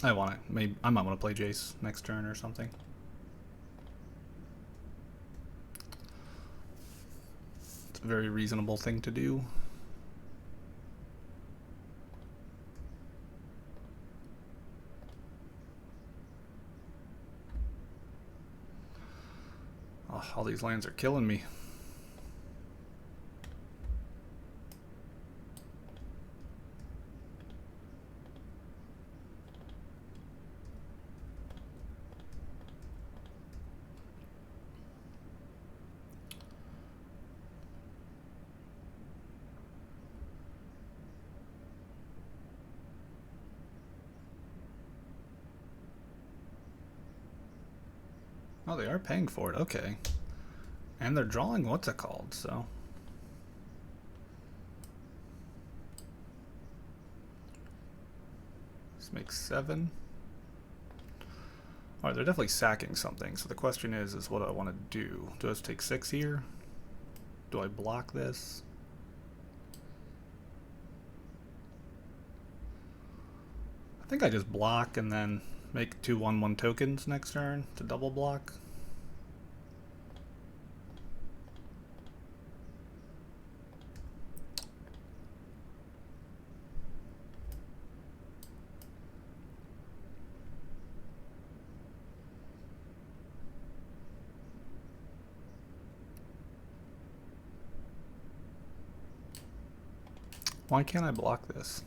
I want to. Maybe I might want to play Jace next turn or something. It's a very reasonable thing to do. Oh, all these lands are killing me. Oh, they are paying for it. Okay. And they're drawing what's it called, so. This makes 7. Alright, they're definitely sacking something, so the question is what do I want to do? Do I just take 6 here? Do I block this? I think I just block and then make 2 1/1 tokens next turn to double block. Why can't I block this?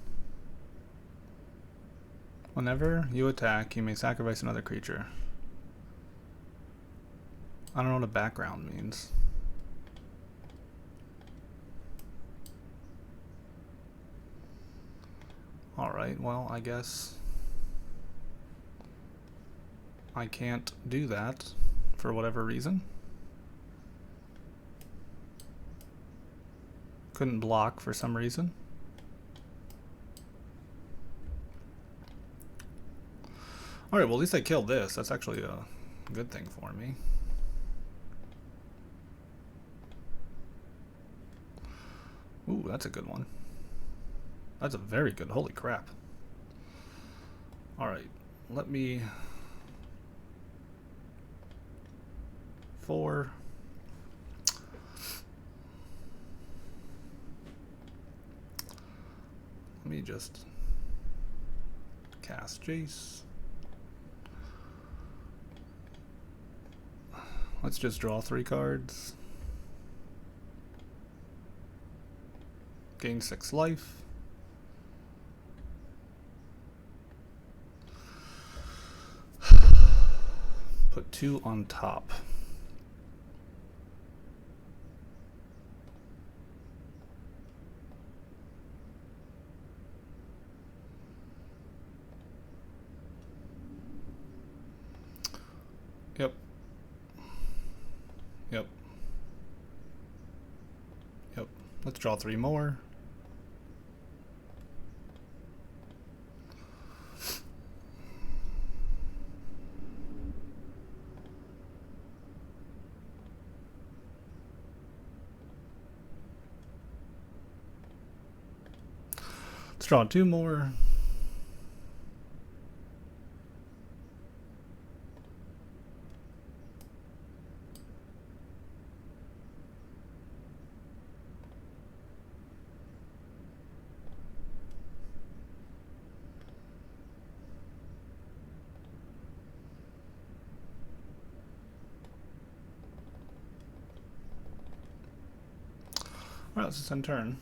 Whenever you attack, you may sacrifice another creature. I don't know what a background means. Alright, well, I guess I can't do that for whatever reason. Couldn't block for some reason. Alright, well at least I killed this. That's actually a good thing for me. Ooh, that's a good one. That's a very good. Holy crap. Alright, let me... 4. Let me just cast Jace. Let's just draw 3 cards. Gain 6 life. Put 2 on top. Yep. Yep. Yep. Let's draw 3 more. Let's draw 2 more. Alright, let's just end turn.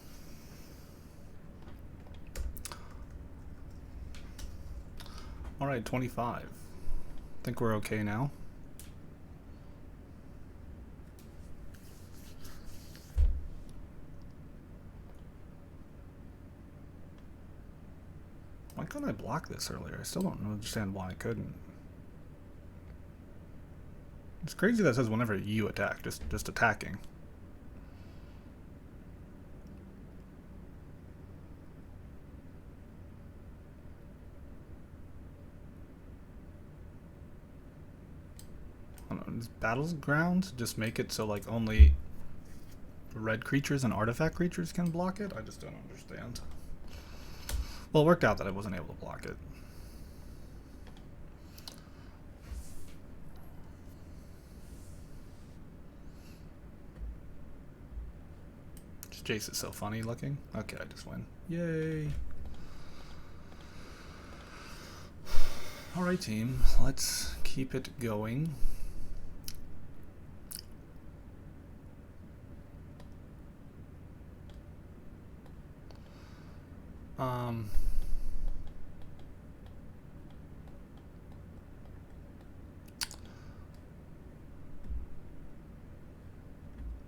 Alright, 25. Think we're okay now. Why couldn't I block this earlier? I still don't understand why I couldn't. It's crazy that it says whenever you attack, just attacking. I don't know, these battlegrounds just make it so like only red creatures and artifact creatures can block it? I just don't understand. Well, it worked out that I wasn't able to block it. Jace is so funny looking. Okay, I just win. Yay. Alright team, let's keep it going.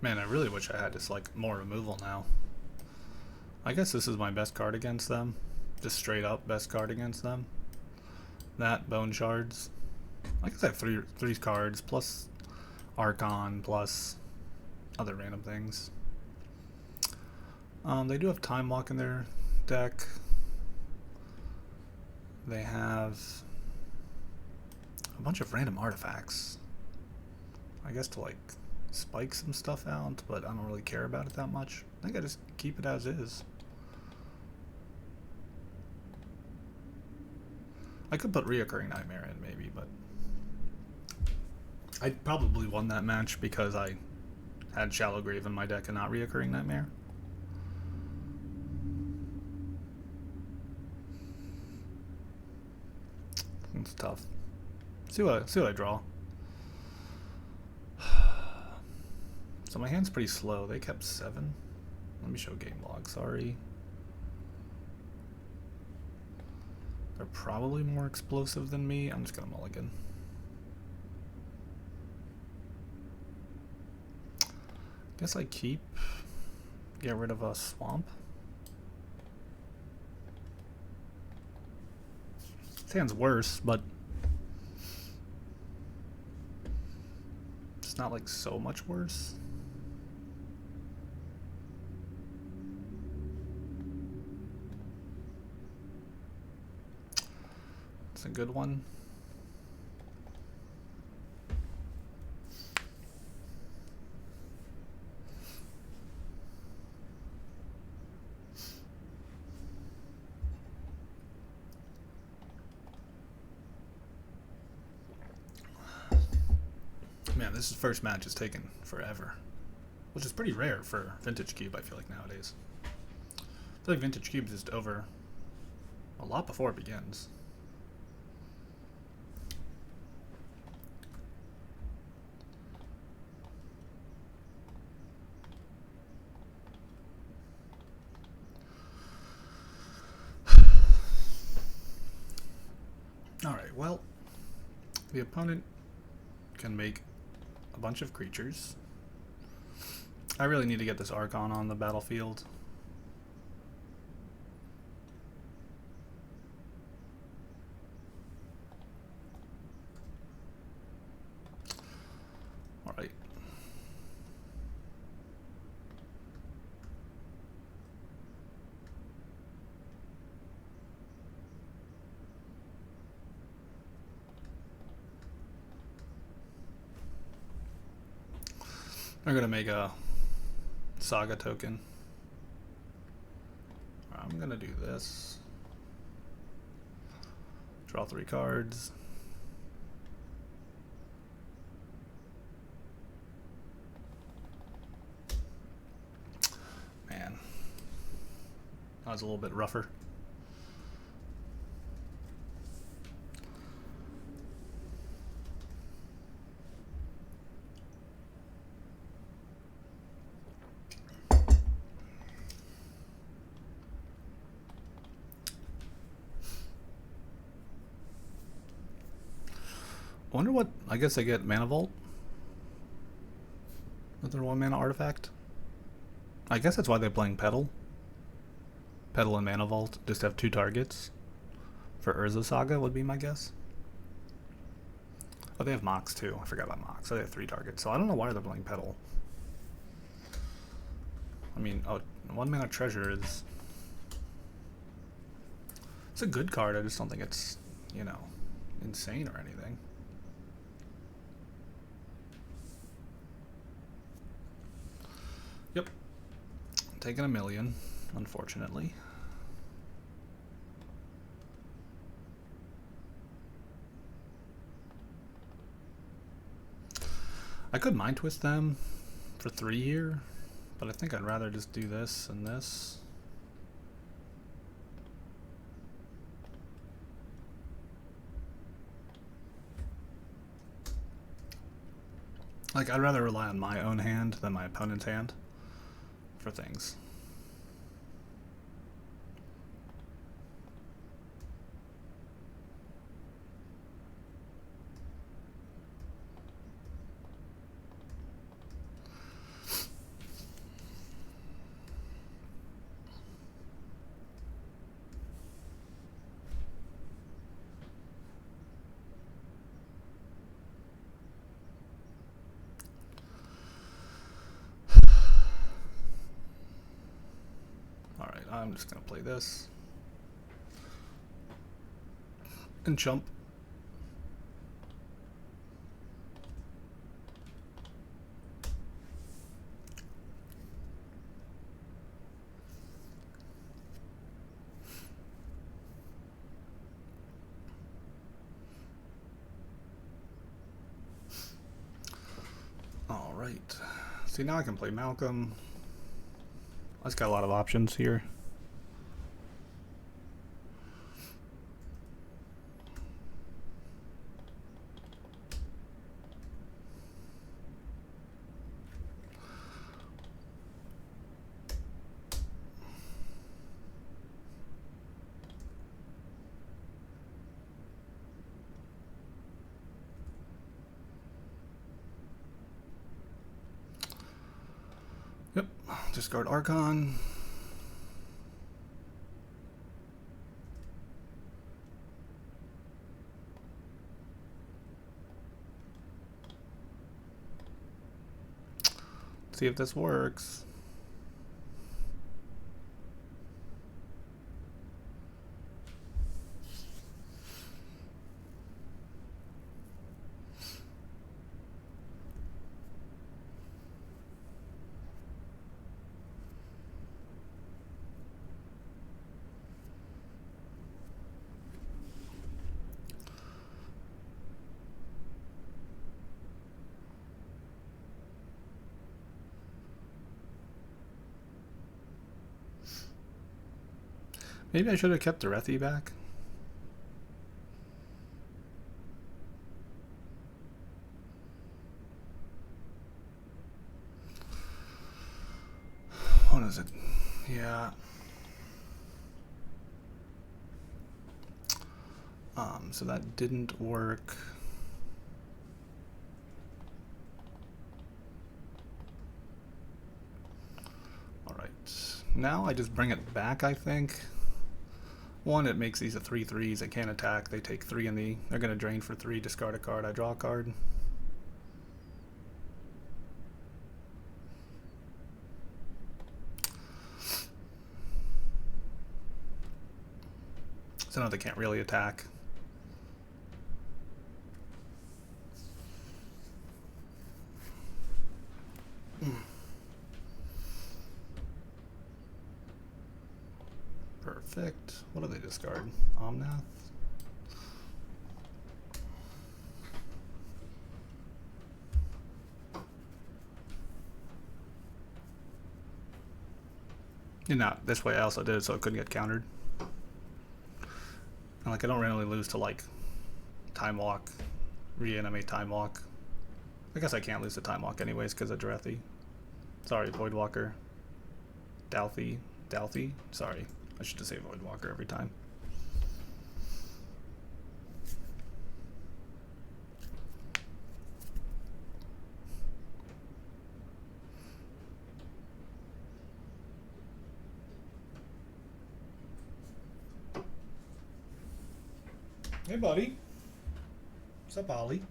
Man, I really wish I had just like more removal now. I guess this is my best card against them. Just straight up best card against them. That, Bone Shards. I guess I have three cards, plus Archon, plus other random things. They do have Time Walk in their deck. They have a bunch of random artifacts. I guess to like spike some stuff out, but I don't really care about it that much. I think I just keep it as is. I could put Reoccurring Nightmare in maybe, but I probably won that match because I had Shallow Grave in my deck and not Reoccurring Nightmare. It's tough. See what I draw. So my hand's pretty slow. They kept 7. Let me show game log, sorry. They're probably more explosive than me. I'm just gonna mulligan. Guess I keep. Get rid of a swamp. This hand's worse, but it's not like so much worse. It's a good one. Man, this first match is taking forever, which is pretty rare for Vintage Cube, I feel like, nowadays. I feel like Vintage Cube is just over a lot before it begins. Alright, well, the opponent can make a bunch of creatures. I really need to get this Archon on the battlefield. Alright. I'm gonna make a Saga token. I'm gonna do this. Draw 3 cards. Man, that was a little bit rougher. I wonder what, I guess I get Mana Vault with their 1 mana artifact. I guess that's why they're playing Petal. Petal and Mana Vault just have 2 targets. for Urza Saga would be my guess. Oh, they have Mox too. I forgot about Mox. So they have 3 targets. So I don't know why they're playing Petal. I mean, oh, 1 mana treasure is... It's a good card. I just don't think it's, you know, insane or anything. Yep. Taking 1 million, unfortunately. I could Mind Twist them for 3 here, but I think I'd rather just do this and this. Like, I'd rather rely on my own hand than my opponent's hand for things. I'm just going to play this. And jump. Alright. See, now I can play Malcolm. I just got a lot of options here. Yep, discard Archon. See if this works. Maybe I should have kept Derethi back. What is it? Yeah. So that didn't work. All right. Now I just bring it back, I think. One, it makes these a 3/3s. They can't attack. They take 3 in the... They're going to drain for 3, discard a card. I draw a card. So now they can't really attack. Perfect. What do they discard? Omnath? And now, this way I also did it so it couldn't get countered. And like, I don't randomly lose to like Time Walk, reanimate Time Walk. I guess I can't lose to Time Walk anyways because of Derethi. Sorry, Voidwalker. Dalthy. Sorry. I should just say Voidwalker every time. Hey, buddy. What's up, Ollie?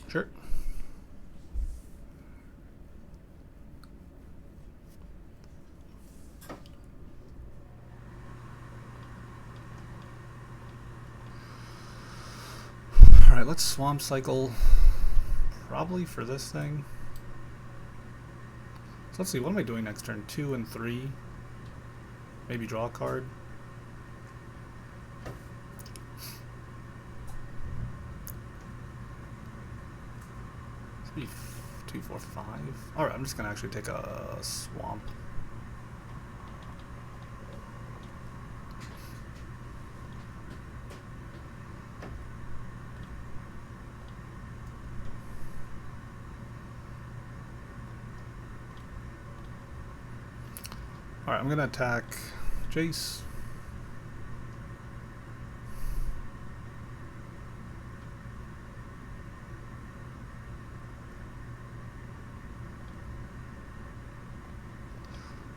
Sure. Alright, let's swamp cycle probably for this thing. So let's see, what am I doing next turn? 2 and 3. Maybe draw a card. Maybe 2, 4, 5. Alright, I'm just gonna actually take a swamp. Alright, I'm gonna attack Jace.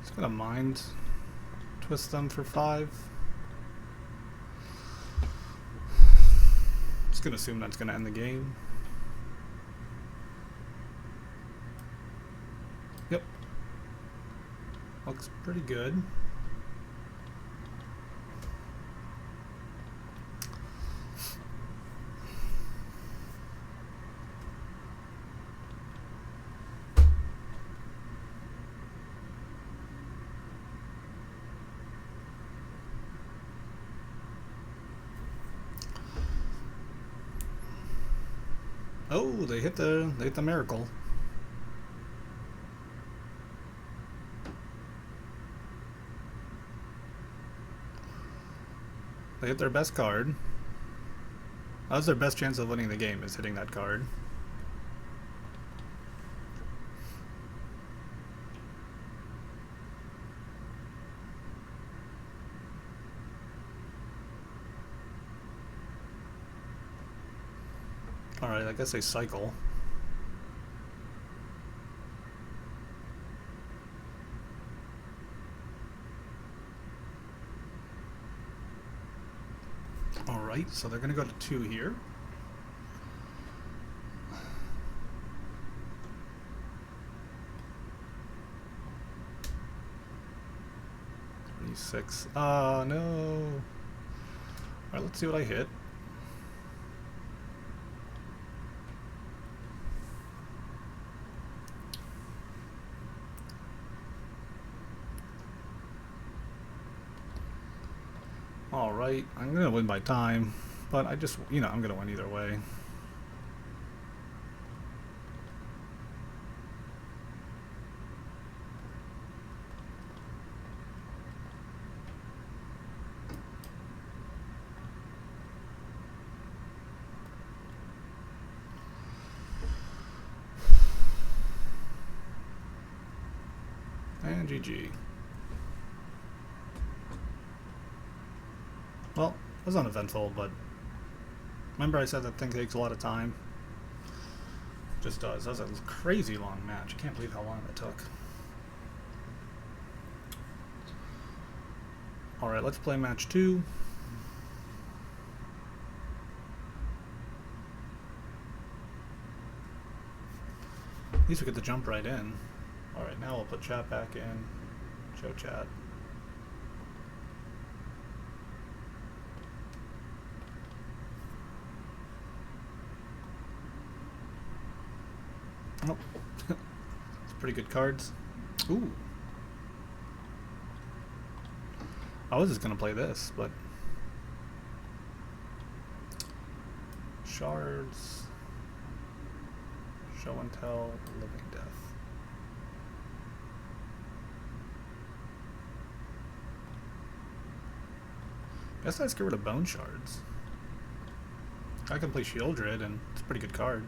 Just gonna mind twist them for 5. Just gonna assume that's gonna end the game. Yep. Looks pretty good. Oh, they hit the miracle. They hit their best card. That was their best chance of winning the game, is hitting that card. Alright, I guess they cycle. Alright, so they're gonna go to 2 here. Six. Ah, no. Alright, let's see what I hit. Alright, I'm gonna win by time, but I just, I'm gonna win either way. And GG. Well, it was uneventful, but remember I said that thing takes a lot of time? It just does. That was a crazy long match. I can't believe how long it took. Alright, let's play match 2. At least we get to jump right in. Alright, now we'll put chat back in. Show chat. Oh, it's pretty good cards. Ooh. I was just gonna play this, but shards, show and tell, living death. Guess I just get rid of bone shards. I can play Shieldred, and it's a pretty good card.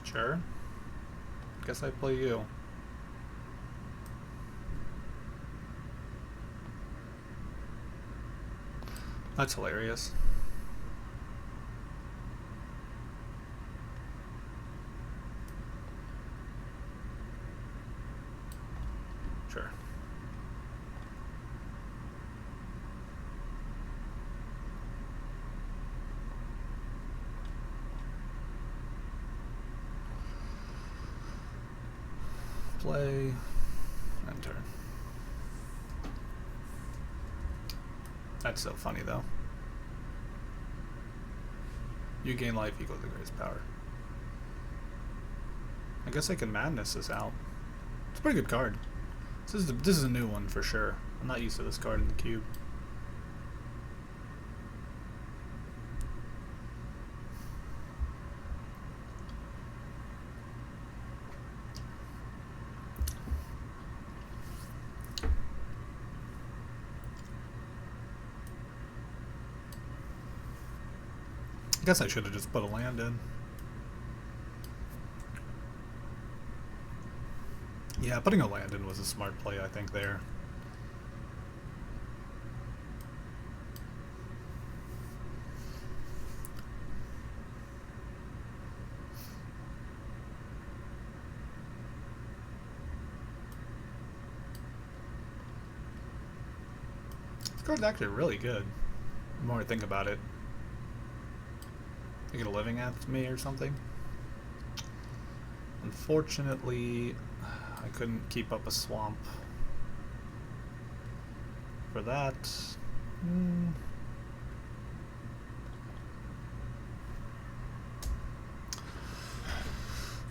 Sure. Guess I play you. That's hilarious. Sure. Play, enter. That's so funny though. You gain life equals the greatest power. I guess I can madness this out. It's a pretty good card. This is a new one for sure. I'm not used to this card in the cube. I guess I should have just put a land in. Yeah, putting a land in was a smart play, I think, there. This card's actually really good, the more I think about it. You get a living at me or something? Unfortunately, I couldn't keep up a swamp for that.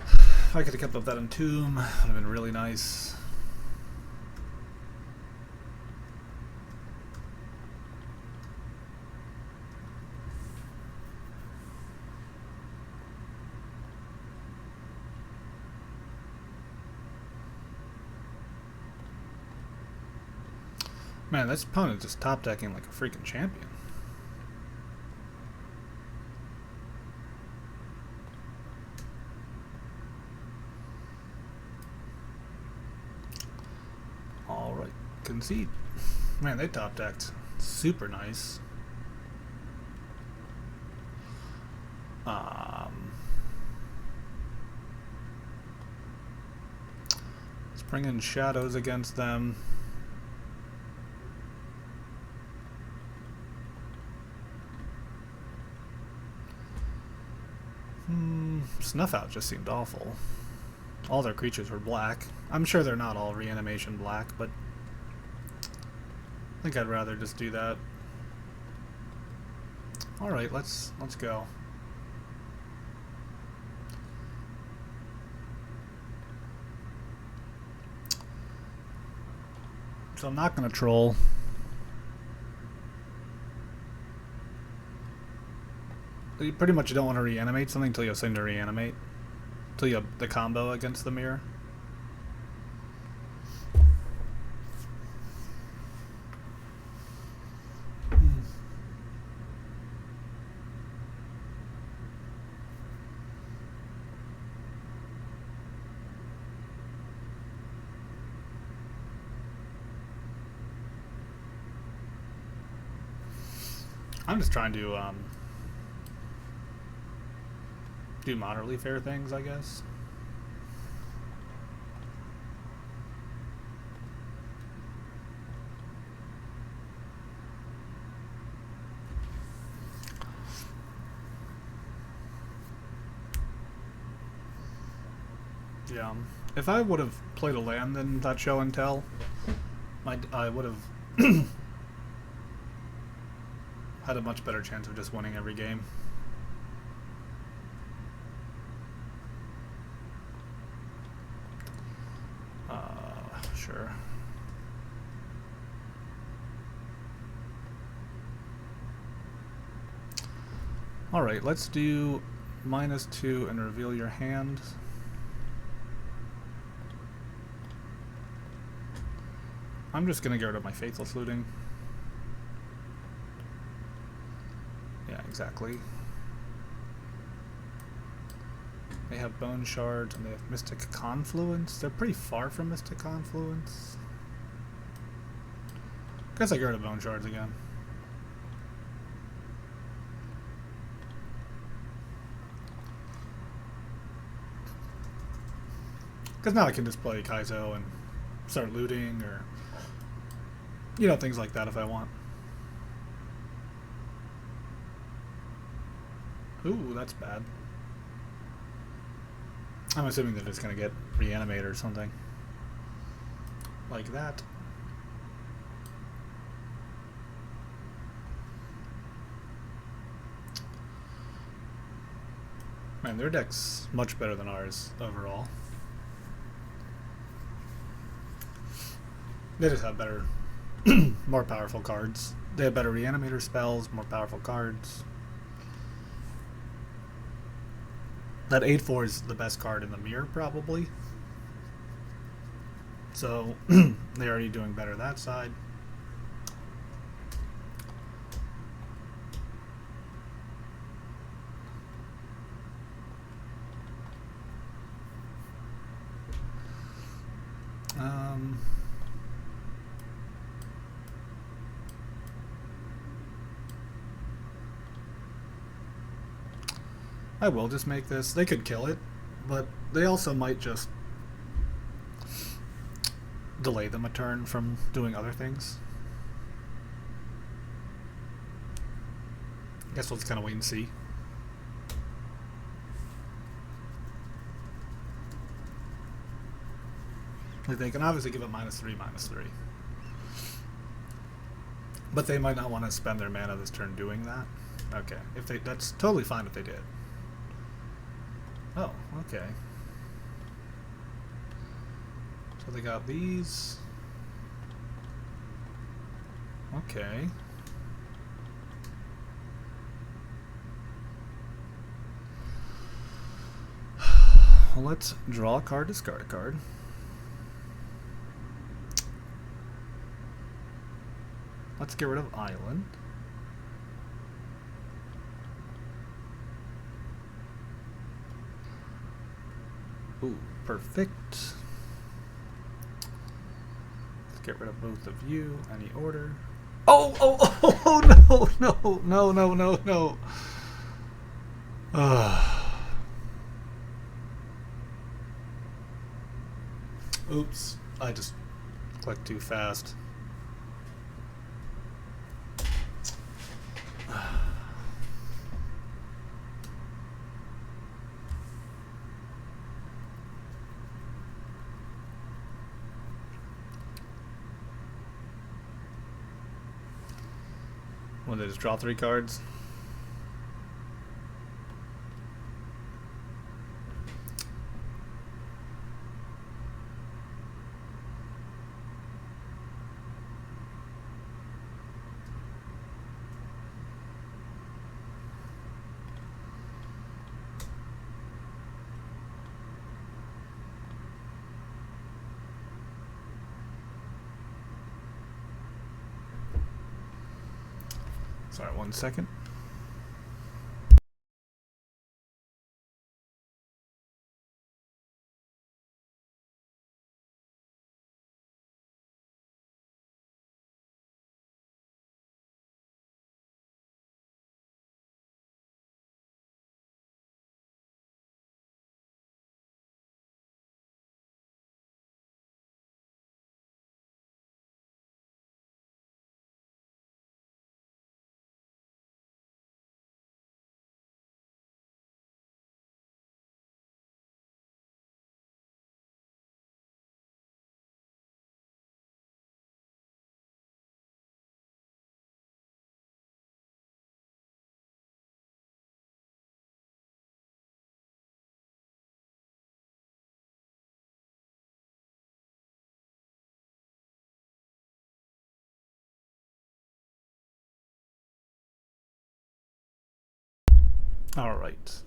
If I could have kept up that Entomb, would have been really nice. Man, this opponent just top decking like a freaking champion. Alright, concede. Man, they top decked. Super nice. Let's bring in shadows against them. Snuff Out just seemed awful. All their creatures were black. I'm sure they're not all reanimation black, but I think I'd rather just do that. Alright, let's go. So I'm not gonna troll. You pretty much don't want to reanimate something until you have something to reanimate. Until you have the combo against the mirror. I'm just trying to do moderately fair things, I guess. Yeah. If I would have played a land in that show and tell, I would have had a much better chance of just winning every game. Sure. Alright, let's do -2 and reveal your hand. I'm just gonna get rid of my Faithless Looting. Yeah, exactly. They have Bone Shards and they have Mystic Confluence. They're pretty far from Mystic Confluence. Guess I get rid of Bone Shards again. Because now I can just play Kaizo and start looting or, you know, things like that if I want. Ooh, that's bad. I'm assuming they're just going to get reanimated or something. Like that. Man, their deck's much better than ours overall. They just have better, more powerful cards. They have better reanimator spells, more powerful cards. That 8/4 is the best card in the mirror, probably. So, they're already doing better that side. I will just make this. They could kill it, but they also might just delay them a turn from doing other things. I guess we'll just kind of wait and see. Like they can obviously give it -3/-3. But they might not want to spend their mana this turn doing that. Okay. That's totally fine if they did. Oh, okay. So they got these. Okay. Well, let's draw a card, discard a card. Let's get rid of Island. Ooh, perfect. Let's get rid of both of you. Any order. Oh, no. Oops, I just clicked too fast. When they just draw 3 cards. Sorry, 1 second. All right.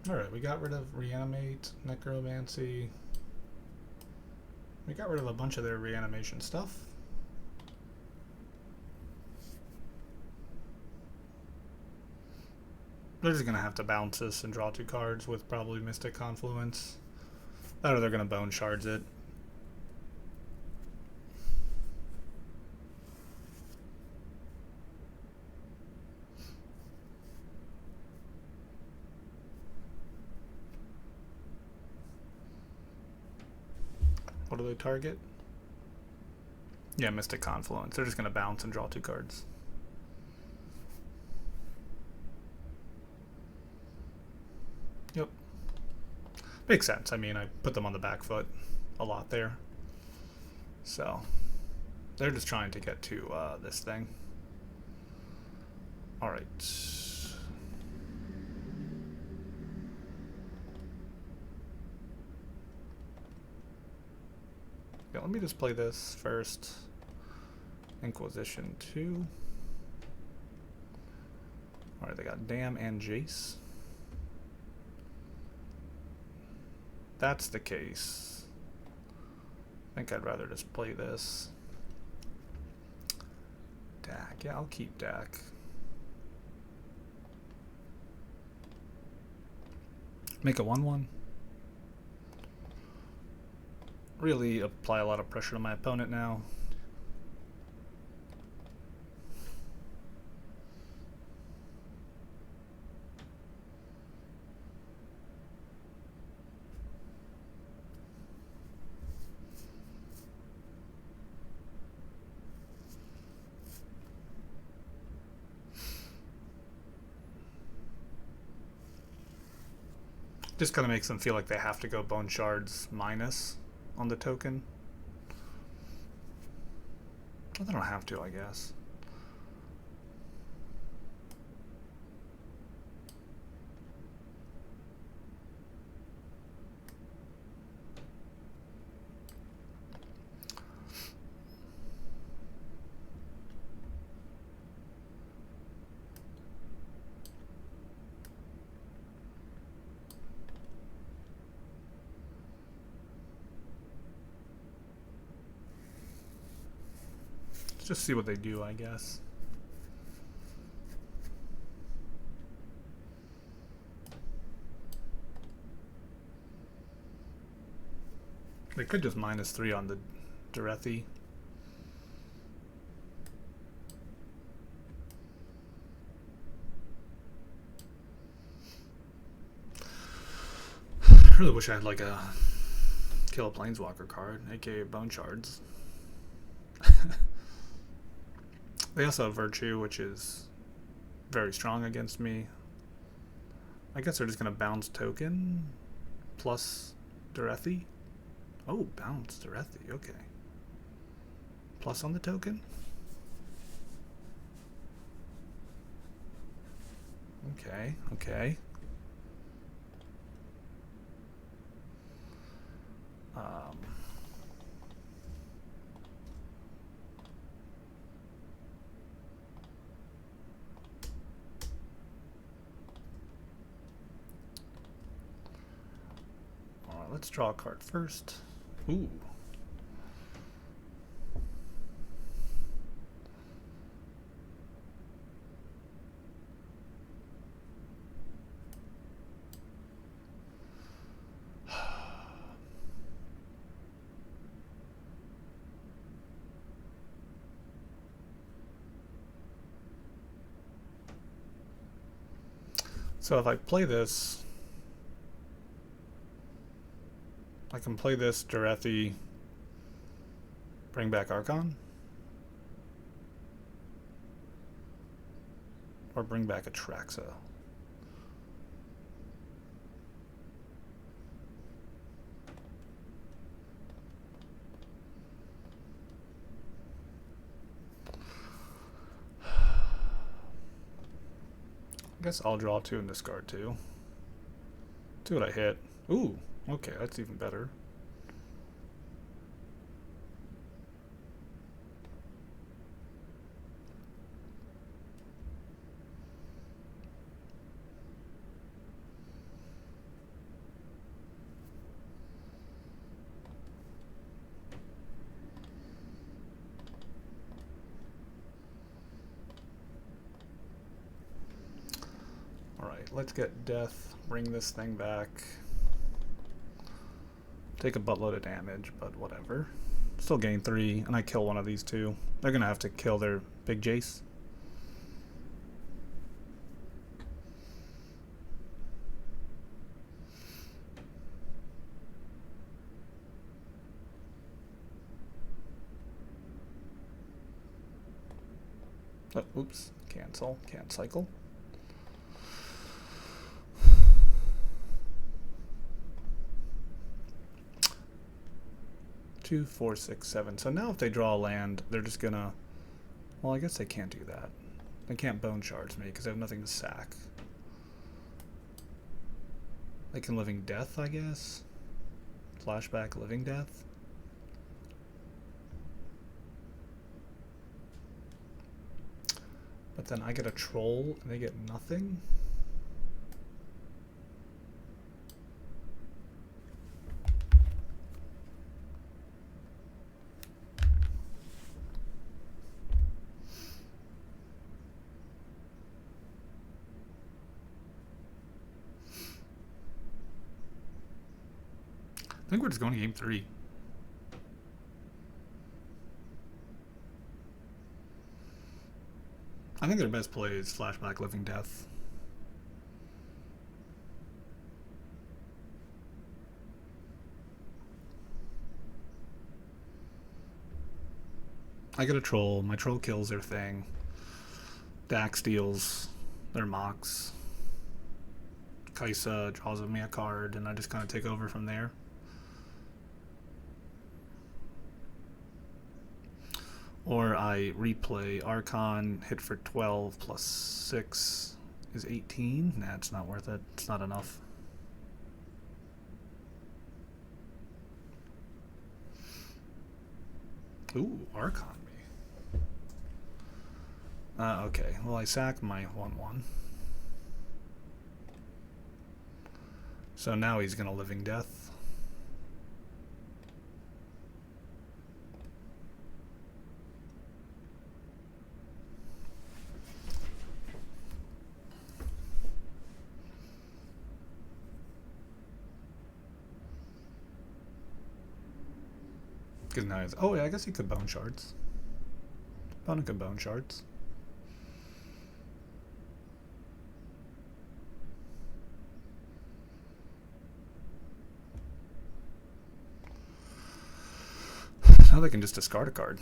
All right, we got rid of Reanimate, Necromancy. We got rid of a bunch of their reanimation stuff. They're just going to have to bounce this and draw 2 cards with probably Mystic Confluence. That or they're going to Bone Shards it. What do they target? Yeah, Mystic Confluence. They're just going to bounce and draw 2 cards. Yep. Makes sense. I mean, I put them on the back foot a lot there. So, they're just trying to get to this thing. Alright. Yeah, let me just play this first. Inquisition 2. Alright, they got Dam and Jace. That's the case. I think I'd rather just play this. Dak. Yeah, I'll keep Dak. Make a 1/1. Really apply a lot of pressure to my opponent now. Just kind of makes them feel like they have to go Bone Shards minus on the token. Well, they don't have to, I guess. Just see what they do, I guess. They could just -3 on the Derethi. I really wish I had like a kill a Planeswalker card, aka Bone Shards. They also have Virtue, which is very strong against me. I guess they're just going to bounce token plus Derethi. Oh, bounce Derethi, okay. Plus on the token? Okay, okay. Alright, let's draw a card first. Ooh. So if I play this, I can play this Derethi, bring back Archon, or bring back Atraxa. I guess I'll draw 2 and discard 2. See what I hit. Ooh, okay, that's even better. Alright, let's get death, bring this thing back. Take a buttload of damage, but whatever. Still gain 3, and I kill one of these two. They're gonna have to kill their big Jace. Oh, oops, cancel, can't cycle. Two, 4, 6, 7. So now if they draw a land, they're just gonna... Well, I guess they can't do that. They can't bone shards me because they have nothing to sack. They can living death, I guess. Flashback living death. But then I get a troll and they get nothing. I think we're just going to game 3. I think their best play is Flashback Living Death. I get a troll, my troll kills their thing. Dax steals their Mox. Kaisa draws me a card, and I just kind of take over from there. Or I replay Archon, hit for 12 plus 6 is 18. Nah, it's not worth it. It's not enough. Ooh, Archon me. Okay, well I sack my 1/1. So now he's gonna Living Death. Because now he's... Oh yeah, I guess he could bone shards. Opponent could bone shards. Now they can just discard a card.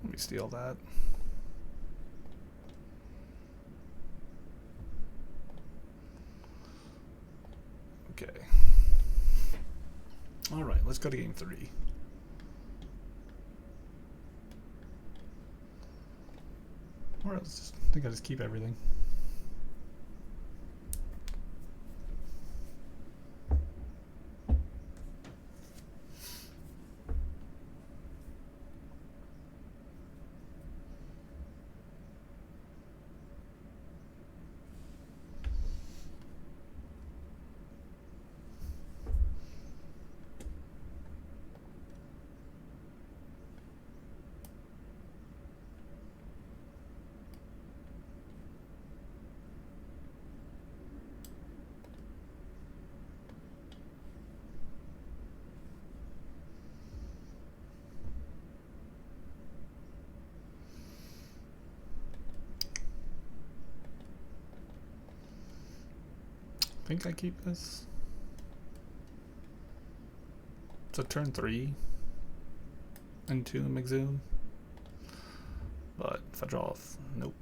Let me steal that. Okay. All right, let's go to game 3. Or else I think I just keep everything. I think I keep this. So turn 3 into MTGO. But if I draw off, nope.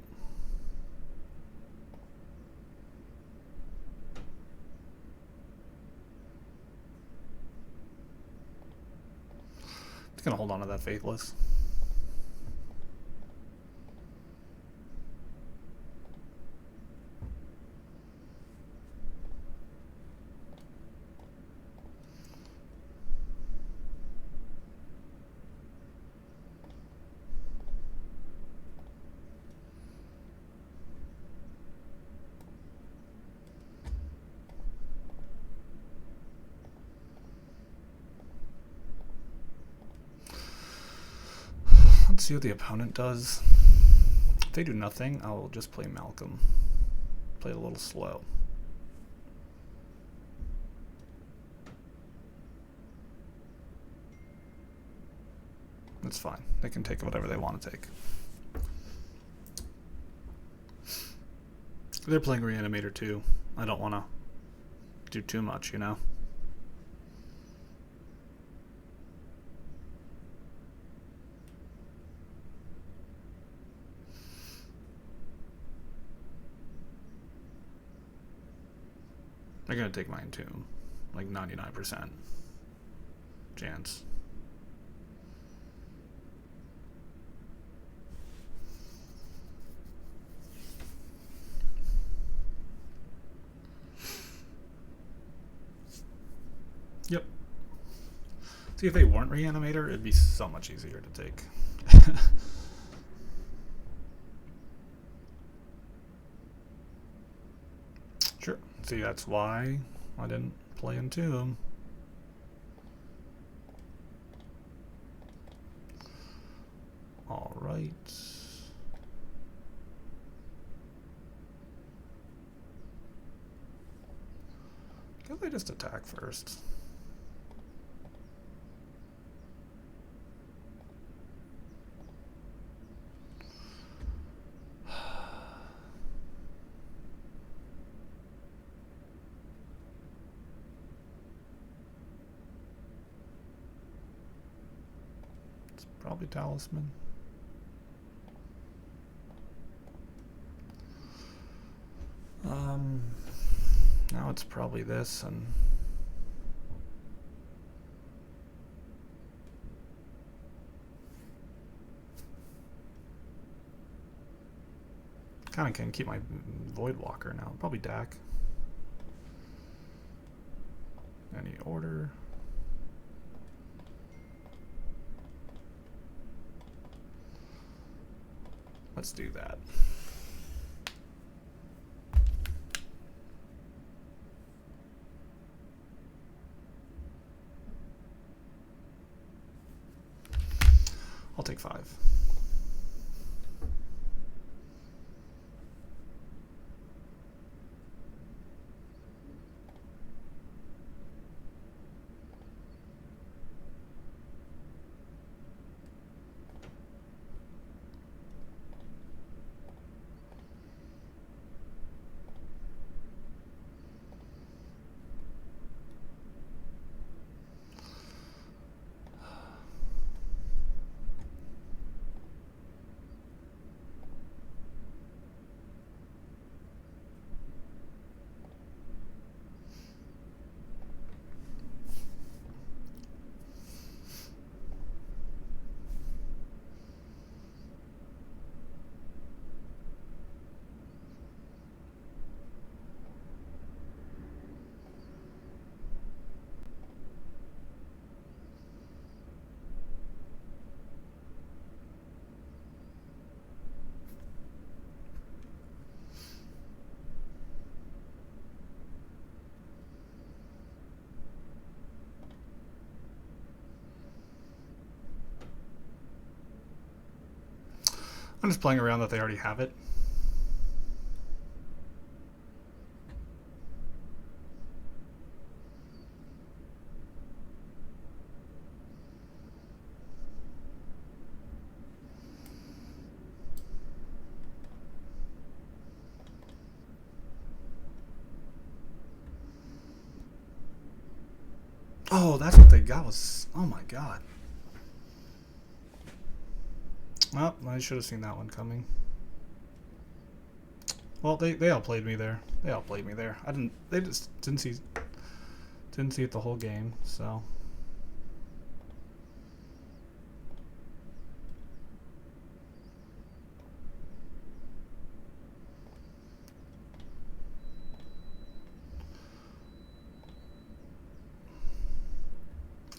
Just gonna hold on to that Faithless. Let's see what the opponent does. If they do nothing, I'll just play Malcolm. Play it a little slow. That's fine. They can take whatever they want to take. They're playing Reanimator too. I don't want to do too much, you know? They're going to take my Entomb. Like 99% chance. Yep. See, if they weren't Reanimator, it'd be so much easier to take. Sure. See, that's why I didn't play Entomb. All right. Guess I just attack first. Probably Talisman. Now it's probably this, and kind of can keep my Voidwalker now. Probably Dak. Any order? Let's do that. I'll take 5. I'm just playing around that they already have it. Oh, that's what they got was... Oh my god. Well, I should have seen that one coming. Well, they outplayed me there. They outplayed me there. They just didn't see it the whole game, so...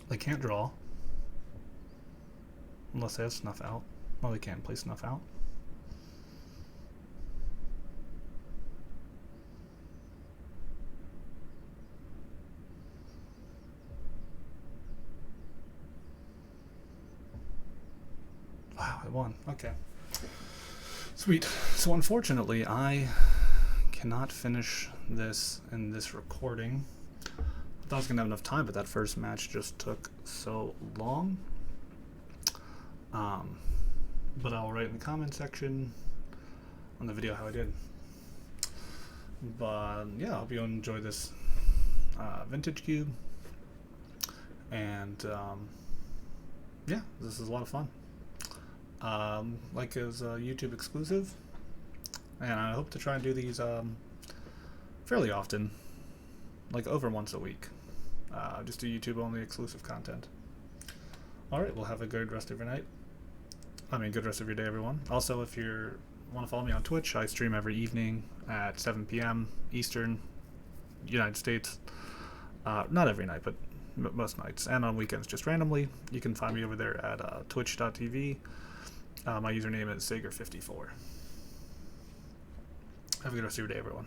They can't draw. Unless they have Snuff Out. Well, they can't play Snuff Out. Wow, won. Okay. Sweet. So unfortunately, I cannot finish this in this recording. I thought I was going to have enough time, but that first match just took so long. But I'll write in the comment section on the video how I did. But yeah, I hope you enjoy this vintage cube. And yeah, this is a lot of fun. Like is a YouTube exclusive, and I hope to try and do these fairly often, like over once a week. Just do YouTube only exclusive content. Alright, well, have a good rest of your night. Good rest of your day, everyone. Also, if you want to follow me on Twitch, I stream every evening at 7 p.m. Eastern, United States. Not every night, but most nights, and on weekends just randomly. You can find me over there at twitch.tv. My username is Sager54. Have a good rest of your day, everyone.